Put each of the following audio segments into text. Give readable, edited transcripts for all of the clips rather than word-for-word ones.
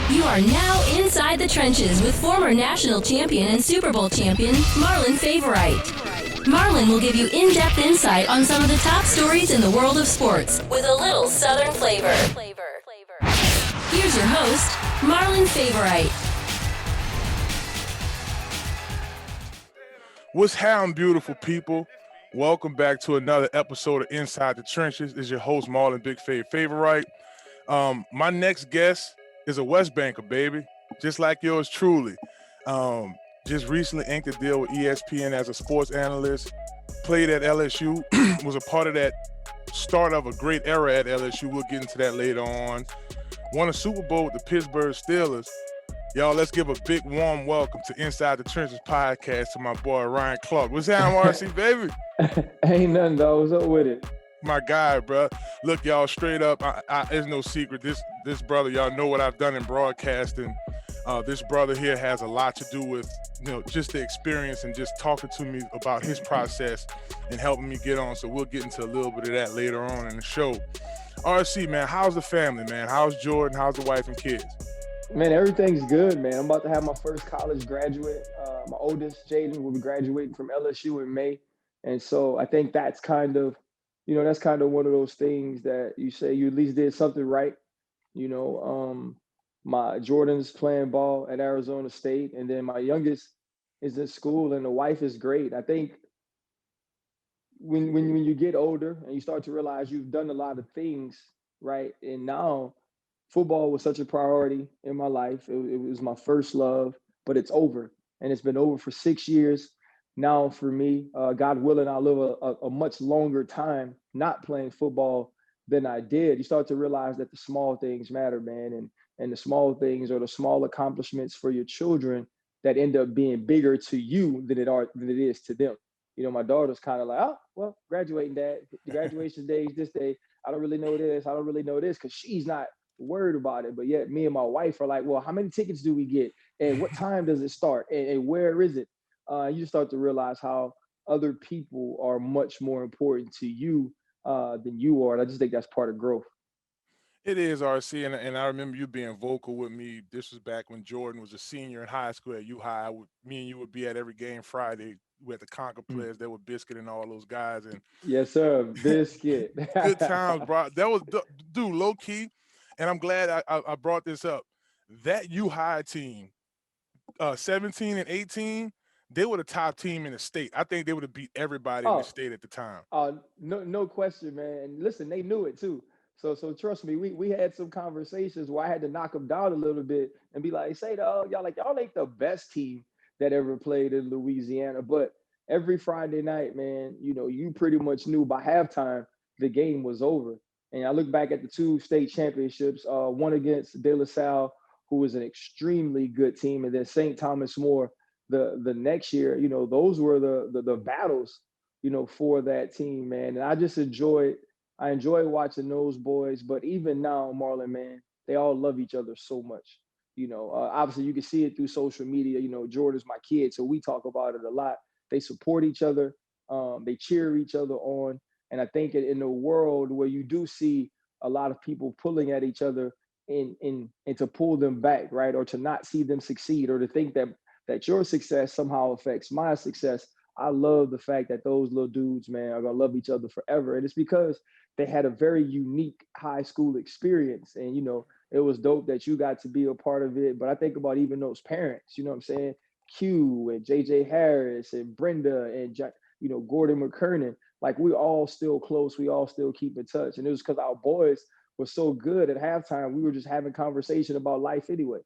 You are now inside the trenches with former national champion and Super Bowl champion, Marlon Favorite. Marlon will give you in-depth insight on some of the top stories in the world of sports with a little Southern flavor. Here's your host, Marlon Favorite. What's happening, beautiful people? Welcome back to another episode of Inside the Trenches. It's your host, Marlon Big Favorite. My next guest is a West Banker, baby, just like yours truly. Just recently inked a deal with ESPN as a sports analyst, played at LSU, was a part of that start of a great era at LSU. We'll get into that later on. Won a Super Bowl with the Pittsburgh Steelers. Y'all, let's give a big warm welcome to Inside the Trenches podcast to my boy, Ryan Clark. What's happening, RC, baby? Ain't nothing, though. What's up with it? My guy, bro. Look, y'all, straight up, there's no secret. This brother, y'all know what I've done in broadcasting. This brother here has a lot to do with, just the experience and just talking to me about his process and helping me get on. So we'll get into a little bit of that later on in the show. RC, man, how's the family, man? How's Jordan? How's the wife and kids? Man, everything's good, man. I'm about to have my first college graduate. My oldest, Jaden, will be graduating from LSU in May. And so I think that's kind of, that's kind of one of those things that you say you at least did something right. My Jordan's playing ball at Arizona State, and then my youngest is in school, and the wife is great. I think when you get older and you start to realize you've done a lot of things, right? And now football was such a priority in my life. It was my first love, but it's over. And it's been over for 6 years. Now for me, God willing, I'll live a much longer time not playing football than I did. You start to realize that the small things matter, man. And the small things are the small accomplishments for your children that end up being bigger to you than it is to them. My daughter's kind of like, oh, well, graduating, Dad. The graduation day is this day. I don't really know this. I don't really know this, because she's not worried about it. But yet me and my wife are like, well, how many tickets do we get? And what time does it start? And where is it? You start to realize how other people are much more important to you than you are. And I just think that's part of growth. It is, RC, and I remember you being vocal with me. This was back when Jordan was a senior in high school at U-High. Me and you would be at every game Friday with the Conquer players. There were Biscuit and all those guys. And yes, sir, Biscuit. Good times, bro. That was, dude, low-key, and I'm glad I brought this up. That U-High team, 17 and 18, they were the top team in the state. I think they would have beat everybody in the state at the time. No question, man. And listen, they knew it too. So trust me, we had some conversations where I had to knock them down a little bit and be like, say, y'all ain't the best team that ever played in Louisiana. But every Friday night, man, you pretty much knew by halftime the game was over. And I look back at the 2 state championships, one against De La Salle, who was an extremely good team, and then St. Thomas More the next year. Those were the battles, for that team, man. And I enjoy watching those boys. But even now, Marlon, man, they all love each other so much. Obviously you can see it through social media. Jordan's my kid, so we talk about it a lot. They support each other. They cheer each other on. And I think in a world where you do see a lot of people pulling at each other and to pull them back, right, or to not see them succeed, or to think that your success somehow affects my success, I love the fact that those little dudes, man, are gonna love each other forever. And it's because they had a very unique high school experience. And, it was dope that you got to be a part of it. But I think about even those parents, you know what I'm saying? Q and JJ Harris and Brenda and, Gordon McKernan. Like, we all still close. We all still keep in touch. And it was because our boys were so good at halftime. We were just having conversation about life anyway.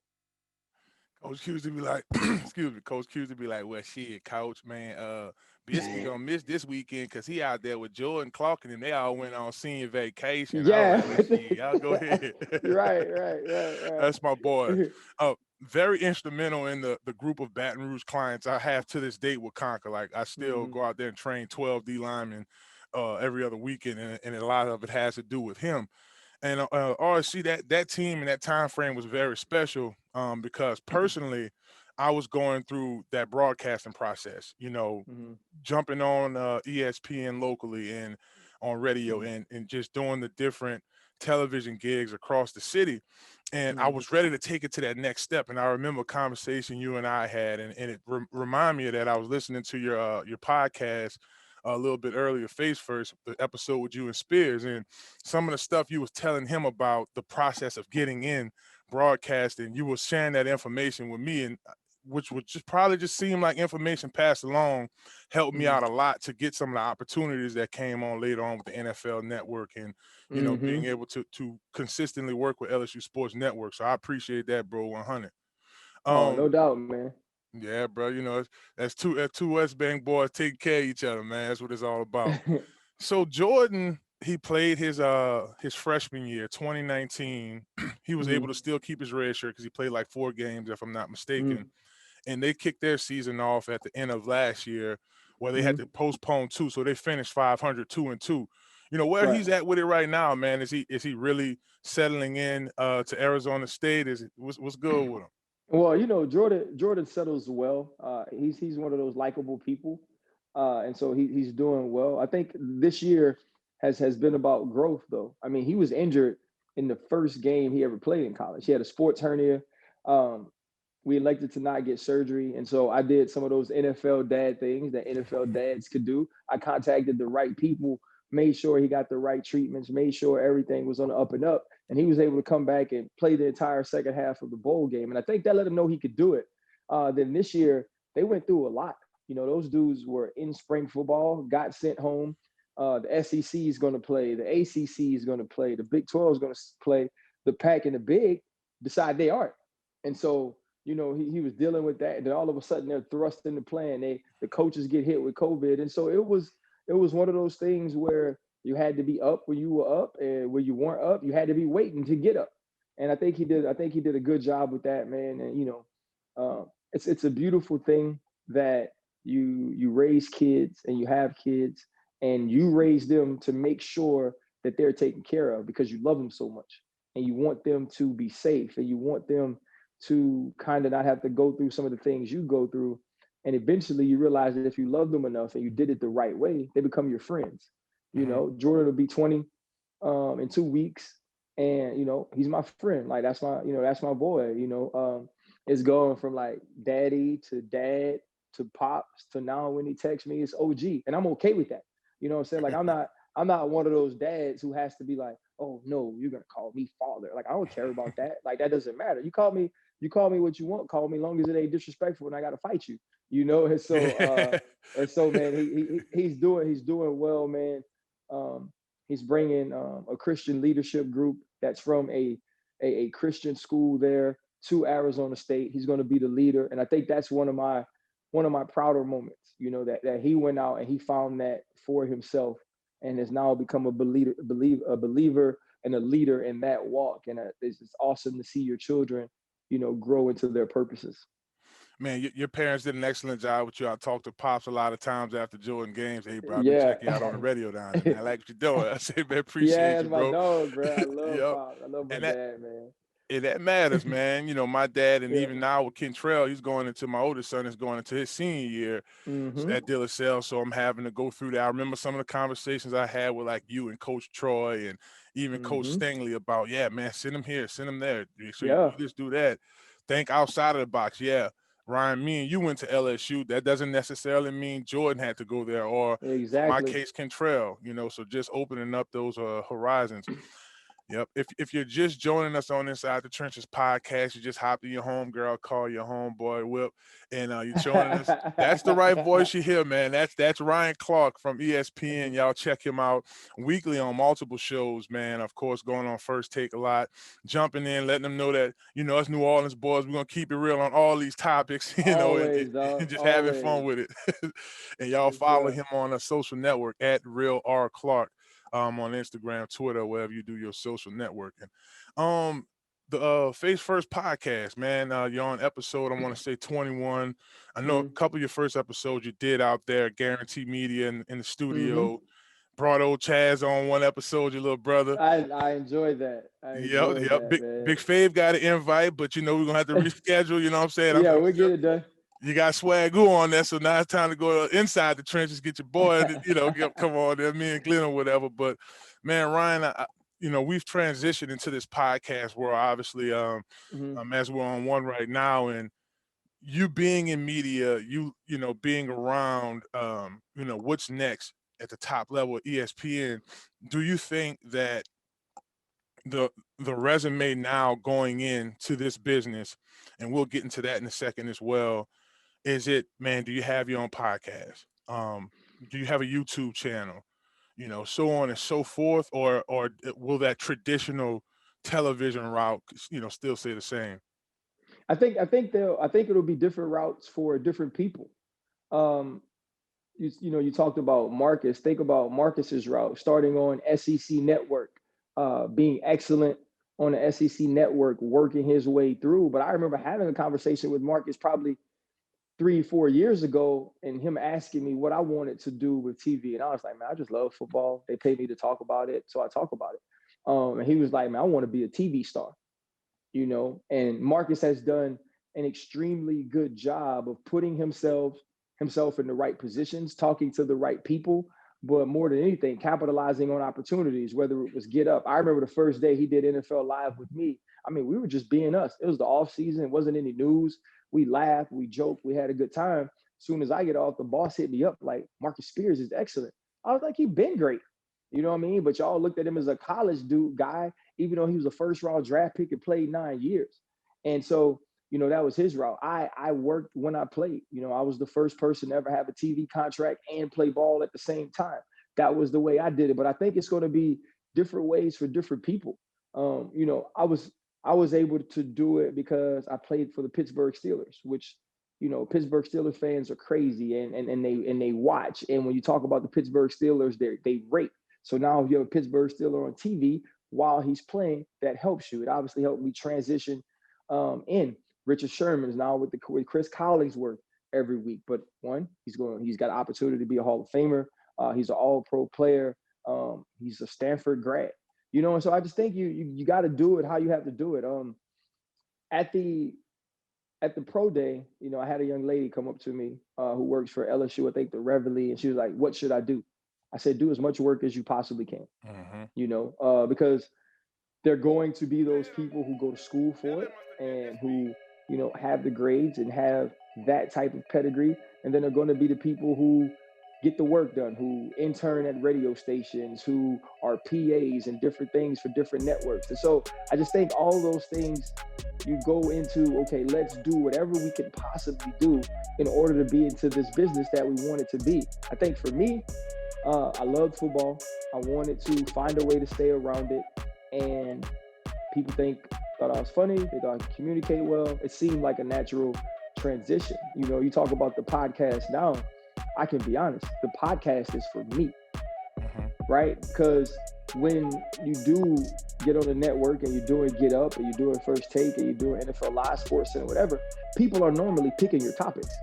Coach Q's to be like, Coach Q's to be like, well, shit, Coach, man, Biscuit gonna miss this weekend because he out there with Jordan Clark, and they all went on senior vacation. Yeah. Y'all go ahead. Right. That's my boy. Very instrumental in the group of Baton Rouge clients I have to this date with Conquer. Like, I still go out there and train 12 D linemen every other weekend, and a lot of it has to do with him. And RC, that team and that time frame was very special because personally, I was going through that broadcasting process, jumping on ESPN locally and on radio and just doing the different television gigs across the city. And I was ready to take it to that next step. And I remember a conversation you and I had, and it reminded me of that. I was listening to your podcast a little bit earlier, Face First, the episode with you and Spears, and some of the stuff you was telling him about the process of getting in broadcasting. You were sharing that information with me, and which would just probably just seem like information passed along, helped me out a lot to get some of the opportunities that came on later on with the NFL Network, and being able to consistently work with LSU Sports Network. So I appreciate that, bro. 100. Oh, no doubt, man. Yeah, bro. That's two West Bank boys taking care of each other, man. That's what it's all about. So Jordan, he played his freshman year, 2019. He was able to still keep his red shirt because he played like 4 games, if I'm not mistaken. And they kicked their season off at the end of last year, where they had to postpone 2, so they finished 500, 2-2. Where Right. he's at with it right now, man. Is he really settling in to Arizona State? What's good with him? Well, Jordan settles well. He's one of those likable people, and so he's doing well. I think this year has been about growth, though. I mean, he was injured in the first game he ever played in college. He had a sports hernia. We elected to not get surgery, and so I did some of those NFL dad things that NFL dads could do. I contacted the right people, made sure he got the right treatments, made sure everything was on the up and up, and he was able to come back and play the entire second half of the bowl game. And I think that let him know he could do it. Then this year, they went through a lot. Those dudes were in spring football, got sent home. The SEC is going to play. The ACC is going to play. The Big 12 is going to play. The Pac and the Big decide they aren't. And so, he was dealing with that. And then all of a sudden, they're thrust into playing. The coaches get hit with COVID. And so it was one of those things where you had to be up when you were up, and when you weren't up, you had to be waiting to get up. And I think he did a good job with that, man. And it's a beautiful thing that you raise kids and you have kids and you raise them to make sure that they're taken care of because you love them so much and you want them to be safe and you want them to kind of not have to go through some of the things you go through. And eventually you realize that if you love them enough and you did it the right way, they become your friends. Jordan will be 20 in 2 weeks. And, he's my friend. Like, that's my boy, it's going from like daddy to dad to pops to now when he texts me, it's OG. And I'm okay with that. You know what I'm saying? Like, I'm not one of those dads who has to be like, oh no, you're going to call me father. Like, I don't care about that. Like, that doesn't matter. You call me what you want, call me, long as it ain't disrespectful and I got to fight you, And so, man, he's doing well, man. He's bringing a Christian leadership group that's from a Christian school there to Arizona State. He's going to be the leader. And I think that's one of my prouder moments, that he went out and he found that for himself and has now become a believer and a leader in that walk. And it's awesome to see your children, grow into their purposes. Man, your parents did an excellent job with you. I talked to Pops a lot of times after Jordan games. Hey, bro, I've been checking you out on the radio down there, man. I like what you're doing. I say, man, appreciate you, bro. Yeah, my dog, bro. I love Pops. I love my dad, man. And that matters, man. My dad, and even now with Kentrell, he's going into, my oldest son is going into his senior year at De La Salle. So I'm having to go through that. I remember some of the conversations I had with like you and Coach Troy and even Coach Stingley about, yeah, man, send him here, send him there. So you do this, do that. Think outside of the box. Yeah. Ryan, me and you went to LSU. That doesn't necessarily mean Jordan had to go there, or in my case, Kentrell, so just opening up those horizons. Yep. If you're just joining us on Inside the Trenches podcast, you just hopped in your home girl, call your homeboy Whip, and you're joining us. That's the right voice you hear, man. That's Ryan Clark from ESPN. Y'all check him out weekly on multiple shows, man. Of course, going on First Take a lot, jumping in, letting them know that, us New Orleans boys, we're going to keep it real on all these topics, Always, and just having fun with it. And y'all follow him on a social network at Real R Clark. On Instagram, Twitter, wherever you do your social networking. The Face First podcast, man, you're on episode, I want to say 21. I know a couple of your first episodes you did out there, Guarantee Media in the studio. Brought old Chaz on one episode, your little brother. I enjoyed that. Yep. Big Fave got an invite, but we're going to have to reschedule, you know what I'm saying? Yeah, we'll get it done. You got Swagoo on there, so now it's time to go inside the trenches, get your boy, come on there, me and Glenn or whatever. But, man, Ryan, we've transitioned into this podcast where obviously, Hmm. as we're on one right now, and you being in media, being around, what's next at the top level of ESPN, do you think that the the resume now going into this business, and we'll get into that in a second as well, is it, man, do you have your own podcast? Do you have a YouTube channel? So on and so forth, or will that traditional television route, still stay the same? I think it'll be different routes for different people. Um, you talked about Marcus. Think about Marcus's route, starting on SEC Network, being excellent on the SEC Network, working his way through. But I remember having a conversation with Marcus probably 3, 4 years ago, and him asking me what I wanted to do with TV, and I was like, man, I just love football. They pay me to talk about it, so I talk about it. And he was like, man, I want to be a TV star. And Marcus has done an extremely good job of putting himself in the right positions, talking to the right people, but more than anything, capitalizing on opportunities, whether it was Get Up. I remember the first day he did NFL Live with me. I mean, we were just being us. It was the off season. It wasn't any news. We laughed, we joked, we had a good time. As soon as I get off, the boss hit me up like, Marcus Spears is excellent. I was like, he been great. You know what I mean? But y'all looked at him as a college dude guy, even though he was a first round draft pick and played 9 years. And so, that was his route. I worked when I played. I was the first person to ever have a TV contract and play ball at the same time. That was the way I did it. But I think it's going to be different ways for different people. I was able to do it because I played for the Pittsburgh Steelers, which Pittsburgh Steelers fans are crazy and they watch. And when you talk about the Pittsburgh Steelers, they rate. So now if you have a Pittsburgh Steeler on TV while he's playing, that helps you. It obviously helped me transition in. Richard Sherman is now with Chris Collingsworth every week. But he's got an opportunity to be a Hall of Famer. He's an All-Pro player. He's a Stanford grad. And so I just think you got to do it how you have to do it. At the pro day, I had a young lady come up to me who works for LSU, I think the Reveille, and she was like, "What should I do?" I said, "Do as much work as you possibly can." Because they're going to be those people who go to school for it and who, have the grades and have that type of pedigree. And then they're going to be the people who get the work done, who intern at radio stations, who are PAs and different things for different networks. And so I just think all those things you go into, okay, let's do whatever we can possibly do in order to be into this business that we want it to be. I think for me, I loved football. I wanted to find a way to stay around it. And people thought I was funny. They thought I could communicate well. It seemed like a natural transition. You talk about the podcast now. I can be honest. The podcast is for me, right? Because when you do get on the network and you're doing Get Up and you're doing First Take and you're doing NFL Live Sports and whatever, people are normally picking your topics.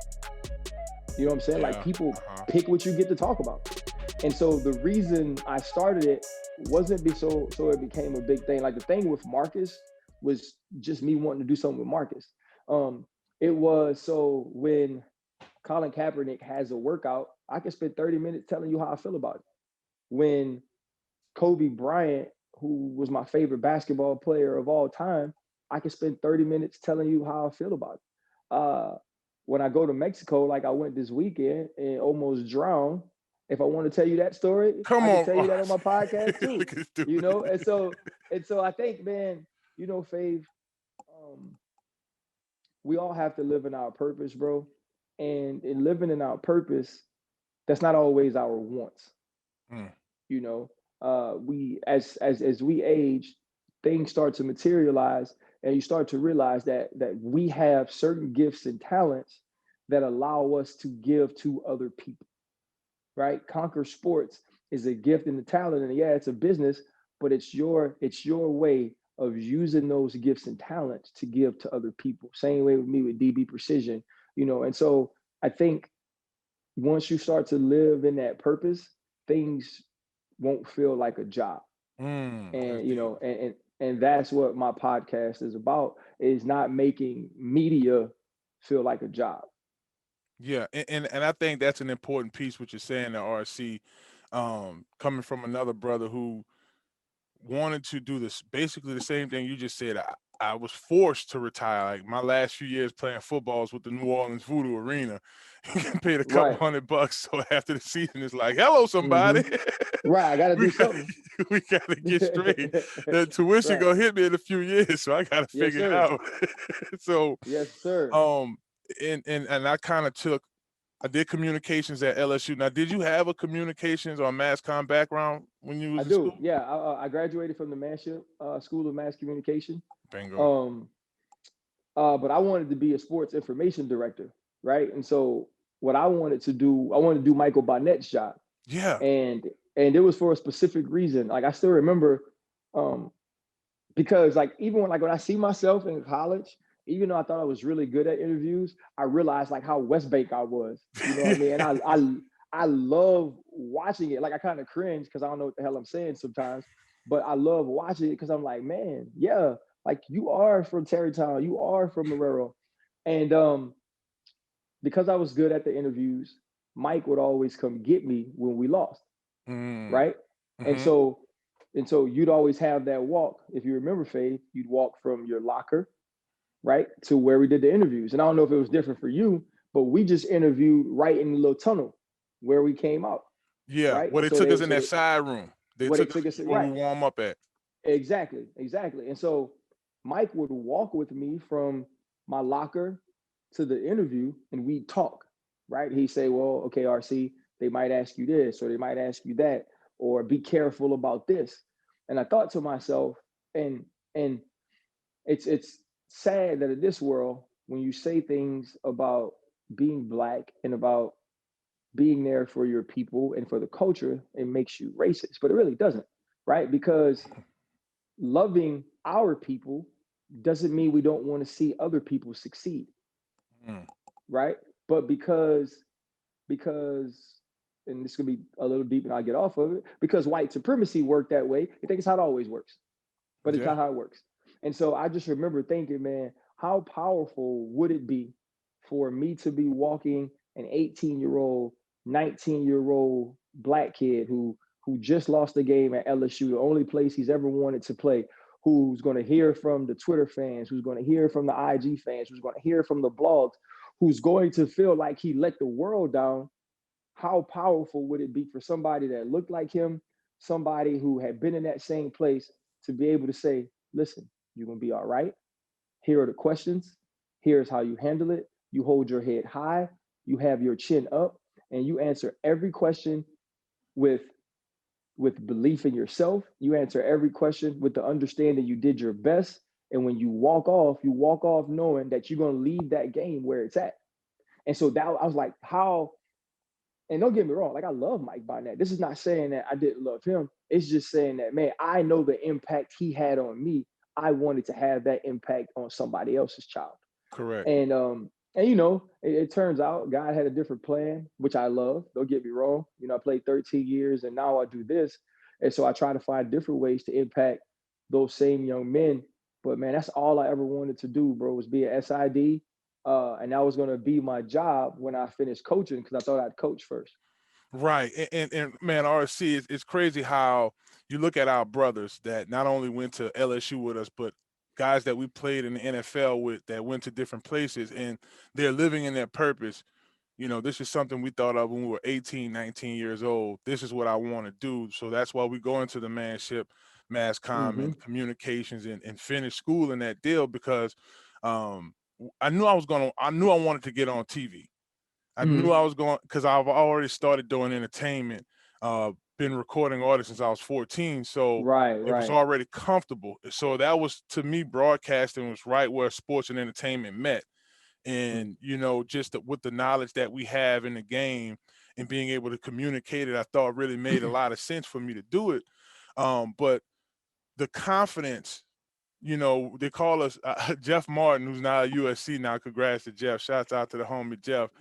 You know what I'm saying? Yeah. Like people pick what you get to talk about. And so the reason I started it wasn't so it became a big thing. Like the thing with Marcus was just me wanting to do something with Marcus. It was so when Colin Kaepernick has a workout, I can spend 30 minutes telling you how I feel about it. When Kobe Bryant, who was my favorite basketball player of all time, I can spend 30 minutes telling you how I feel about it. When I go to Mexico, like I went this weekend and almost drowned, if I want to tell you that story, I can tell you that on my podcast too. And so I think, man, Fave, we all have to live in our purpose, bro. And in living in our purpose, that's not always our wants. We as we age, things start to materialize, and you start to realize that we have certain gifts and talents that allow us to give to other people. Right? Conquer Sports is a gift and a talent, and yeah, it's a business, but it's your way of using those gifts and talents to give to other people. Same way with me with DB Precision, And so I think once you start to live in that purpose, things won't feel like a job. And and that's what my podcast is about, is not making media feel like a job. Yeah, and I think that's an important piece what you're saying there, RC, coming from another brother who wanted to do this, basically the same thing you just said. I was forced to retire. Like my last few years playing footballs with the New Orleans Voodoo Arena, you get paid a couple Right. $100. So after the season, it's like, hello, somebody. Right. I got to we do something. we gotta get straight. The tuition Right. gonna hit me in a few years, so I gotta Yes, figure it sir. out. So Yes, sir. um and I kind of I did communications at LSU. Now, did you have a communications or mass comm background when you I was in do. school? Yeah. I graduated from the Manship School of Mass Communication. Bingo. Um, but I wanted to be a sports information director, right? And so what I wanted to do, I wanted to do Michael Barnett's job, Yeah. and it was for a specific reason. Like I still remember, um, because like even when I see myself in college, even though I thought I was really good at interviews, I realized like how West Bank I was. You know what I mean? And I love watching it. Like I kind of cringe because I don't know what the hell I'm saying sometimes, but I love watching it because I'm like, man, yeah, like you are from Terrytown, you are from Marrero, and because I was good at the interviews, Mike would always come get me when we lost, Mm. right? And Mm-hmm. so you'd always have that walk. If you remember, Faith, you'd walk from your locker, right, to where we did the interviews. And I don't know if it was different for you, but we just interviewed right in the little tunnel where we came out, Yeah. right? Well, And they so took us they in that side room. They what they took us took us where we right. warm up at. Exactly. And so Mike would walk with me from my locker to the interview and we'd talk, right? He'd say, well, okay, RC, they might ask you this or they might ask you that, or be careful about this. And I thought to myself, and and it's sad that in this world, when you say things about being black and about being there for your people and for the culture, it makes you racist, but it really doesn't, right? Because loving our people doesn't mean we don't want to see other people succeed, Mm. right? But because and this is gonna be a little deep and I'll get off of it, because white supremacy worked that way, I think it's how it always works, but it's Yeah. not how it works. And so I just remember thinking, man, how powerful would it be for me to be walking an 18-year-old, 19-year-old black kid who just lost the game at LSU, the only place he's ever wanted to play, who's going to hear from the Twitter fans, who's going to hear from the IG fans, who's going to hear from the blogs, who's going to feel like he let the world down. How powerful would it be for somebody that looked like him, somebody who had been in that same place, to be able to say, listen, you're going to be all right. Here are the questions. Here's how you handle it. You hold your head high, you have your chin up, and you answer every question with belief in yourself. You answer every question with the understanding you did your best. And when you walk off knowing that you're going to leave that game where it's at. And so that I was like, how, and don't get me wrong, like I love Mike Barnett. This is not saying that I didn't love him. It's just saying that, man, I know the impact he had on me. I wanted to have that impact on somebody else's child. Correct. And you know, it turns out God had a different plan, which I love. Don't get me wrong. You know, I played 13 years and now I do this. And so I try to find different ways to impact those same young men. But man, that's all I ever wanted to do, bro, was be an SID. And that was going to be my job when I finished coaching because I thought I'd coach first. Right. And man, RC, it's crazy how you look at our brothers that not only went to LSU with us, but guys that we played in the NFL with that went to different places and they're living in their purpose. You know, this is something we thought of when we were 18, 19 years old. This is what I want to do. So that's why we go into the manship, mass comm, Mm-hmm. and communications and finish school in that deal because I knew I wanted to get on TV. I knew Mm-hmm. I was going because I've already started doing entertainment. Been recording artists since I was 14, so Right, it was right. already comfortable. So that was to me, broadcasting was right where sports and entertainment met. And you know, just with the knowledge that we have in the game and being able to communicate it, I thought really made a lot of sense for me to do it. But the confidence, you know, they call us Jeff Martin, who's now at USC now. Congrats to Jeff. Shouts out to the homie Jeff.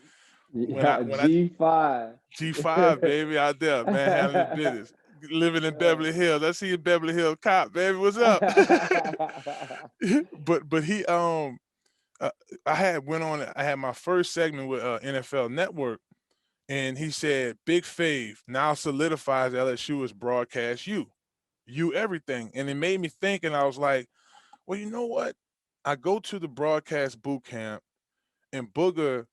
Yeah, When I G5. G5, baby, out there, man, handling business. Living in Beverly Hills. I see you, Beverly Hills cop, baby. What's up? but he uh, I had my first segment with NFL Network, and he said, "Big Fave now solidifies LSU as broadcast you." you everything. And it made me think, and I was like, well, you know what? I go to the broadcast boot camp, and Booger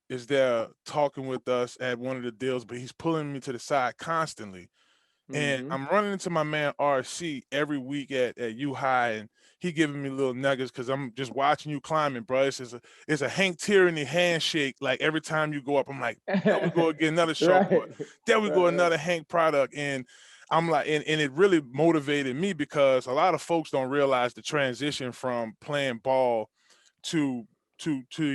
is there talking with us at one of the deals, but he's pulling me to the side constantly. And Mm-hmm. I'm running into my man RC every week at U High, and he giving me little nuggets because I'm just watching you climbing, bro. It's a Hank Tyranny handshake. Like every time you go up, I'm like, there we go again, another short Right. put. There we go, Right. another Hank product. And I'm like, and it really motivated me because a lot of folks don't realize the transition from playing ball to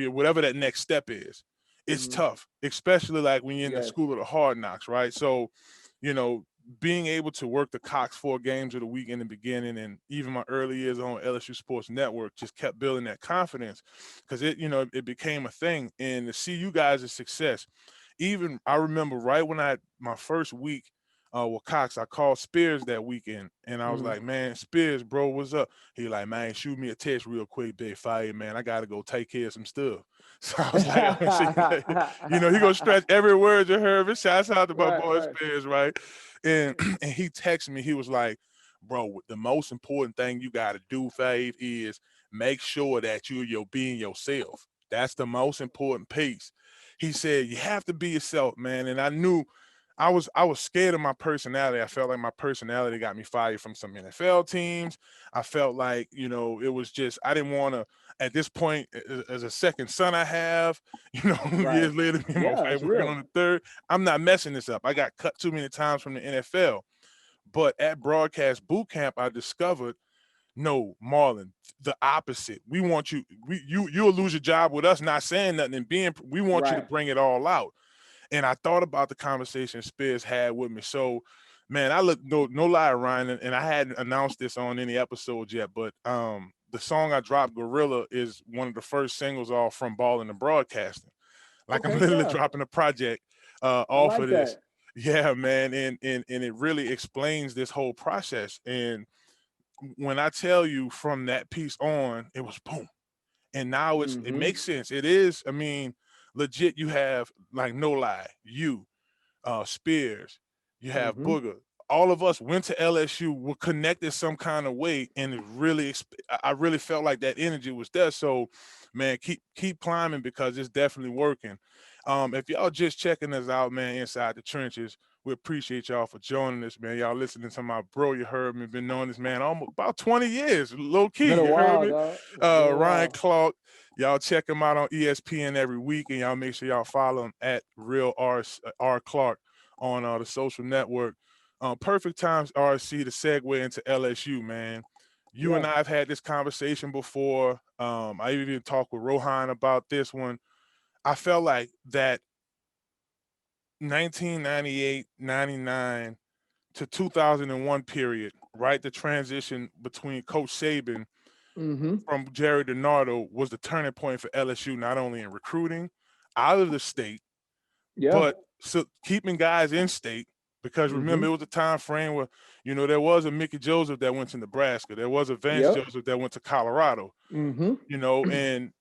whatever that next step is. It's Mm-hmm. tough, especially like when you're in the Yes. school of the hard knocks, right? So, you know, being able to work the Cox 4 games of the week in the beginning, and even my early years on LSU Sports Network, just kept building that confidence because it became a thing. And to see you guys' success, even I remember right when I had my first week with Cox, I called Spears that weekend, and I was Mm-hmm. like, "Man, Spears, bro, what's up?" He like, "Man, shoot me a text real quick, big fire, man. I gotta go take care of some stuff." So I was like, "Oh, shit." He gonna stretch every word you heard. But shouts out to my Right. boy Right. Spears, right? And and he texted me. He was like, "Bro, the most important thing you gotta do, Fave, is make sure that you're being yourself. That's the most important piece." He said, "You have to be yourself, man." And I knew I was scared of my personality. I felt like my personality got me fired from some NFL teams. I felt like, it was just I didn't want to at this point as a second son I have, Right. years later, me and my Yeah, wife it's working real. on the third. I'm not messing this up. I got cut too many times from the NFL. But at broadcast boot camp, I discovered no, Marlon, the opposite. We want you. You'll lose your job with us not saying nothing and being. We want you to Right. bring it all out. And I thought about the conversation Spears had with me. So, man, I look no lie, Ryan, and I hadn't announced this on any episodes yet, but the song I dropped, Gorilla, is one of the first singles off from Ball and the Broadcasting. Like I'm Okay. literally Yeah. dropping a project I off of like this. that. Yeah, man, and it really explains this whole process. And when I tell you from that piece on, it was boom. And now it Mm-hmm. makes sense. It is, I mean, legit, you have like no lie, you Spears, you have Mm-hmm. Booger. All of us went to LSU, were connected some kind of way, and it really, I really felt like that energy was there. So, man, keep climbing because it's definitely working. If y'all just checking us out, man, inside the trenches, we appreciate y'all for joining us, man. Y'all listening to my bro, you heard me, been knowing this man almost about 20 years, low It's key, been a you heard while, me. dog. It's been a Ryan while. Clark, y'all check him out on ESPN every week, and y'all make sure y'all follow him at Real R Clark on the social network. Perfect times, RC, to segue into LSU, man. You and Yeah. I have had this conversation before. I even talked with Rohan about this one. I felt like that 1998, 99 to 2001 period, right? The transition between Coach Saban Mm-hmm. from Jerry DiNardo was the turning point for LSU, not only in recruiting out of the state, Yeah. but so keeping guys in state, because Mm-hmm. remember it was a time frame where there was a Mickey Joseph that went to Nebraska, there was a Vance Yep. Joseph that went to Colorado, Mm-hmm. and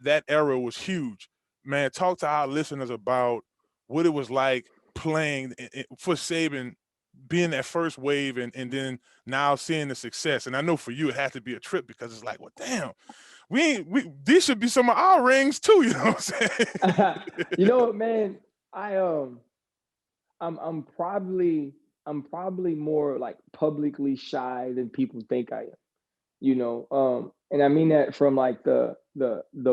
that era was huge. Man, talk to our listeners about what it was like playing for Saban, being that first wave, and then now seeing the success. And I know for you it had to be a trip because it's like, well, damn, we these should be some of our rings too. You know what I'm saying? You know what, man? I I'm probably more like publicly shy than people think I am. And I mean that from like the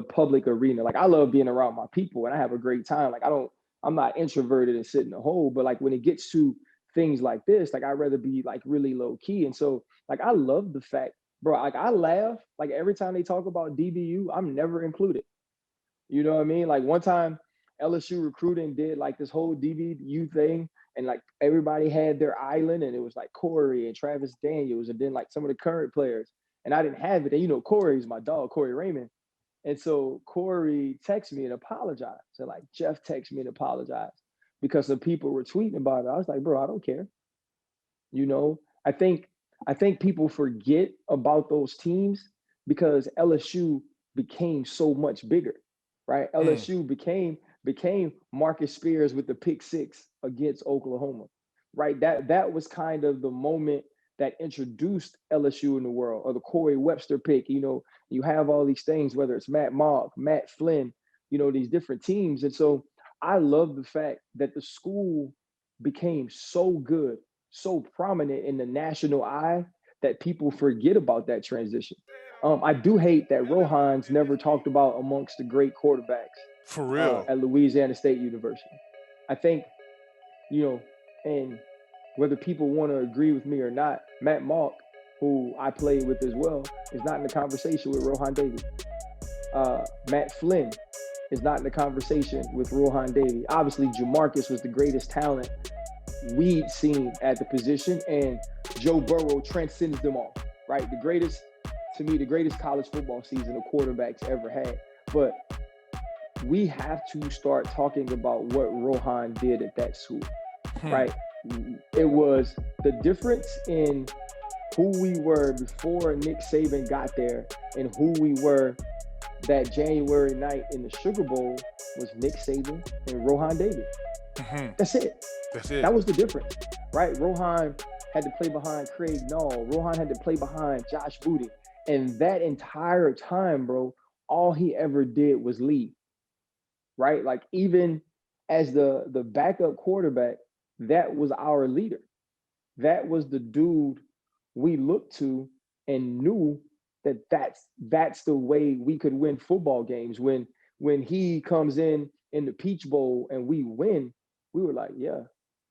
public arena. Like I love being around my people and I have a great time. Like I'm not introverted and sit in a hole, but like when it gets to things like this, like I'd rather be like really low key. And so like I love the fact, bro, like I laugh like every time they talk about DBU, I'm never included. You know what I mean? Like one time LSU recruiting did like this whole DBU thing, and like everybody had their island, and it was like Corey and Travis Daniels, and then like some of the current players. And I didn't have it. And Corey's my dog, Corey Raymond. And so Corey texted me and apologized. So like Jeff texted me and apologized because some people were tweeting about it. I was like, bro, I don't care. You know, I think people forget about those teams because LSU became so much bigger, right? Mm, LSU became Marcus Spears with the pick six against Oklahoma, right? That was kind of the moment that introduced LSU in the world, or the Corey Webster pick. You have all these things, whether it's Matt Mogg, Matt Flynn, these different teams. And so I love the fact that the school became so good, so prominent in the national eye, that people forget about that transition. I do hate that Rohan's never talked about amongst the great quarterbacks For real. at Louisiana State University. I think, and whether people want to agree with me or not, Matt Malk, who I played with as well, is not in the conversation with Rohan Davey. Matt Flynn is not in the conversation with Rohan Davey. Obviously, Jamarcus was the greatest talent we'd seen at the position, and Joe Burrow transcends them all, right? To me, the greatest college football season the quarterbacks ever had. But we have to start talking about what Rohan did at that school, right? It was the difference in who we were before Nick Saban got there and who we were that January night in the Sugar Bowl was Nick Saban and Rohan Davey. That's it. That was the difference, right? Rohan had to play behind Craig Nall. Rohan had to play behind Josh Booty. And that entire time, bro, all he ever did was lead, right? Like, even as the backup quarterback, that was our leader. That was the dude we looked to and knew that that's the way we could win football games. When he comes in the Peach Bowl and we win, we were like, yeah,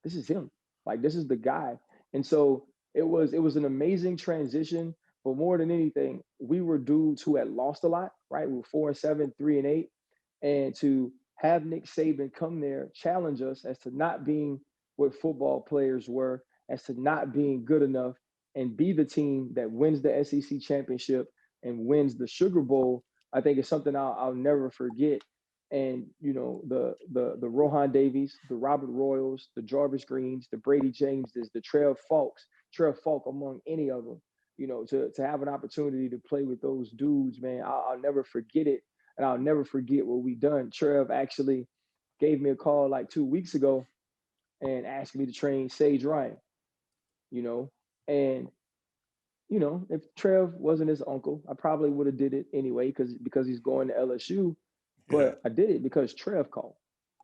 this is him. Like, this is the guy. And so it was an amazing transition. But more than anything, we were dudes who had lost a lot, right? We were 4-7, 3-8. And to have Nick Saban come there, challenge us as to not being what football players were, as to not being good enough, and be the team that wins the SEC championship and wins the Sugar Bowl, I think it's something I'll never forget. And the Rohan Davies, the Robert Royals, the Jarvis Greens, the Brady Jameses, the Trev Falk among any of them. To have an opportunity to play with those dudes, man, I'll never forget it. And I'll never forget what we done. Trev actually gave me a call like 2 weeks ago and asked me to train Sage Ryan, and if Trev wasn't his uncle, I probably would have did it anyway because he's going to LSU. But I did it because Trev called,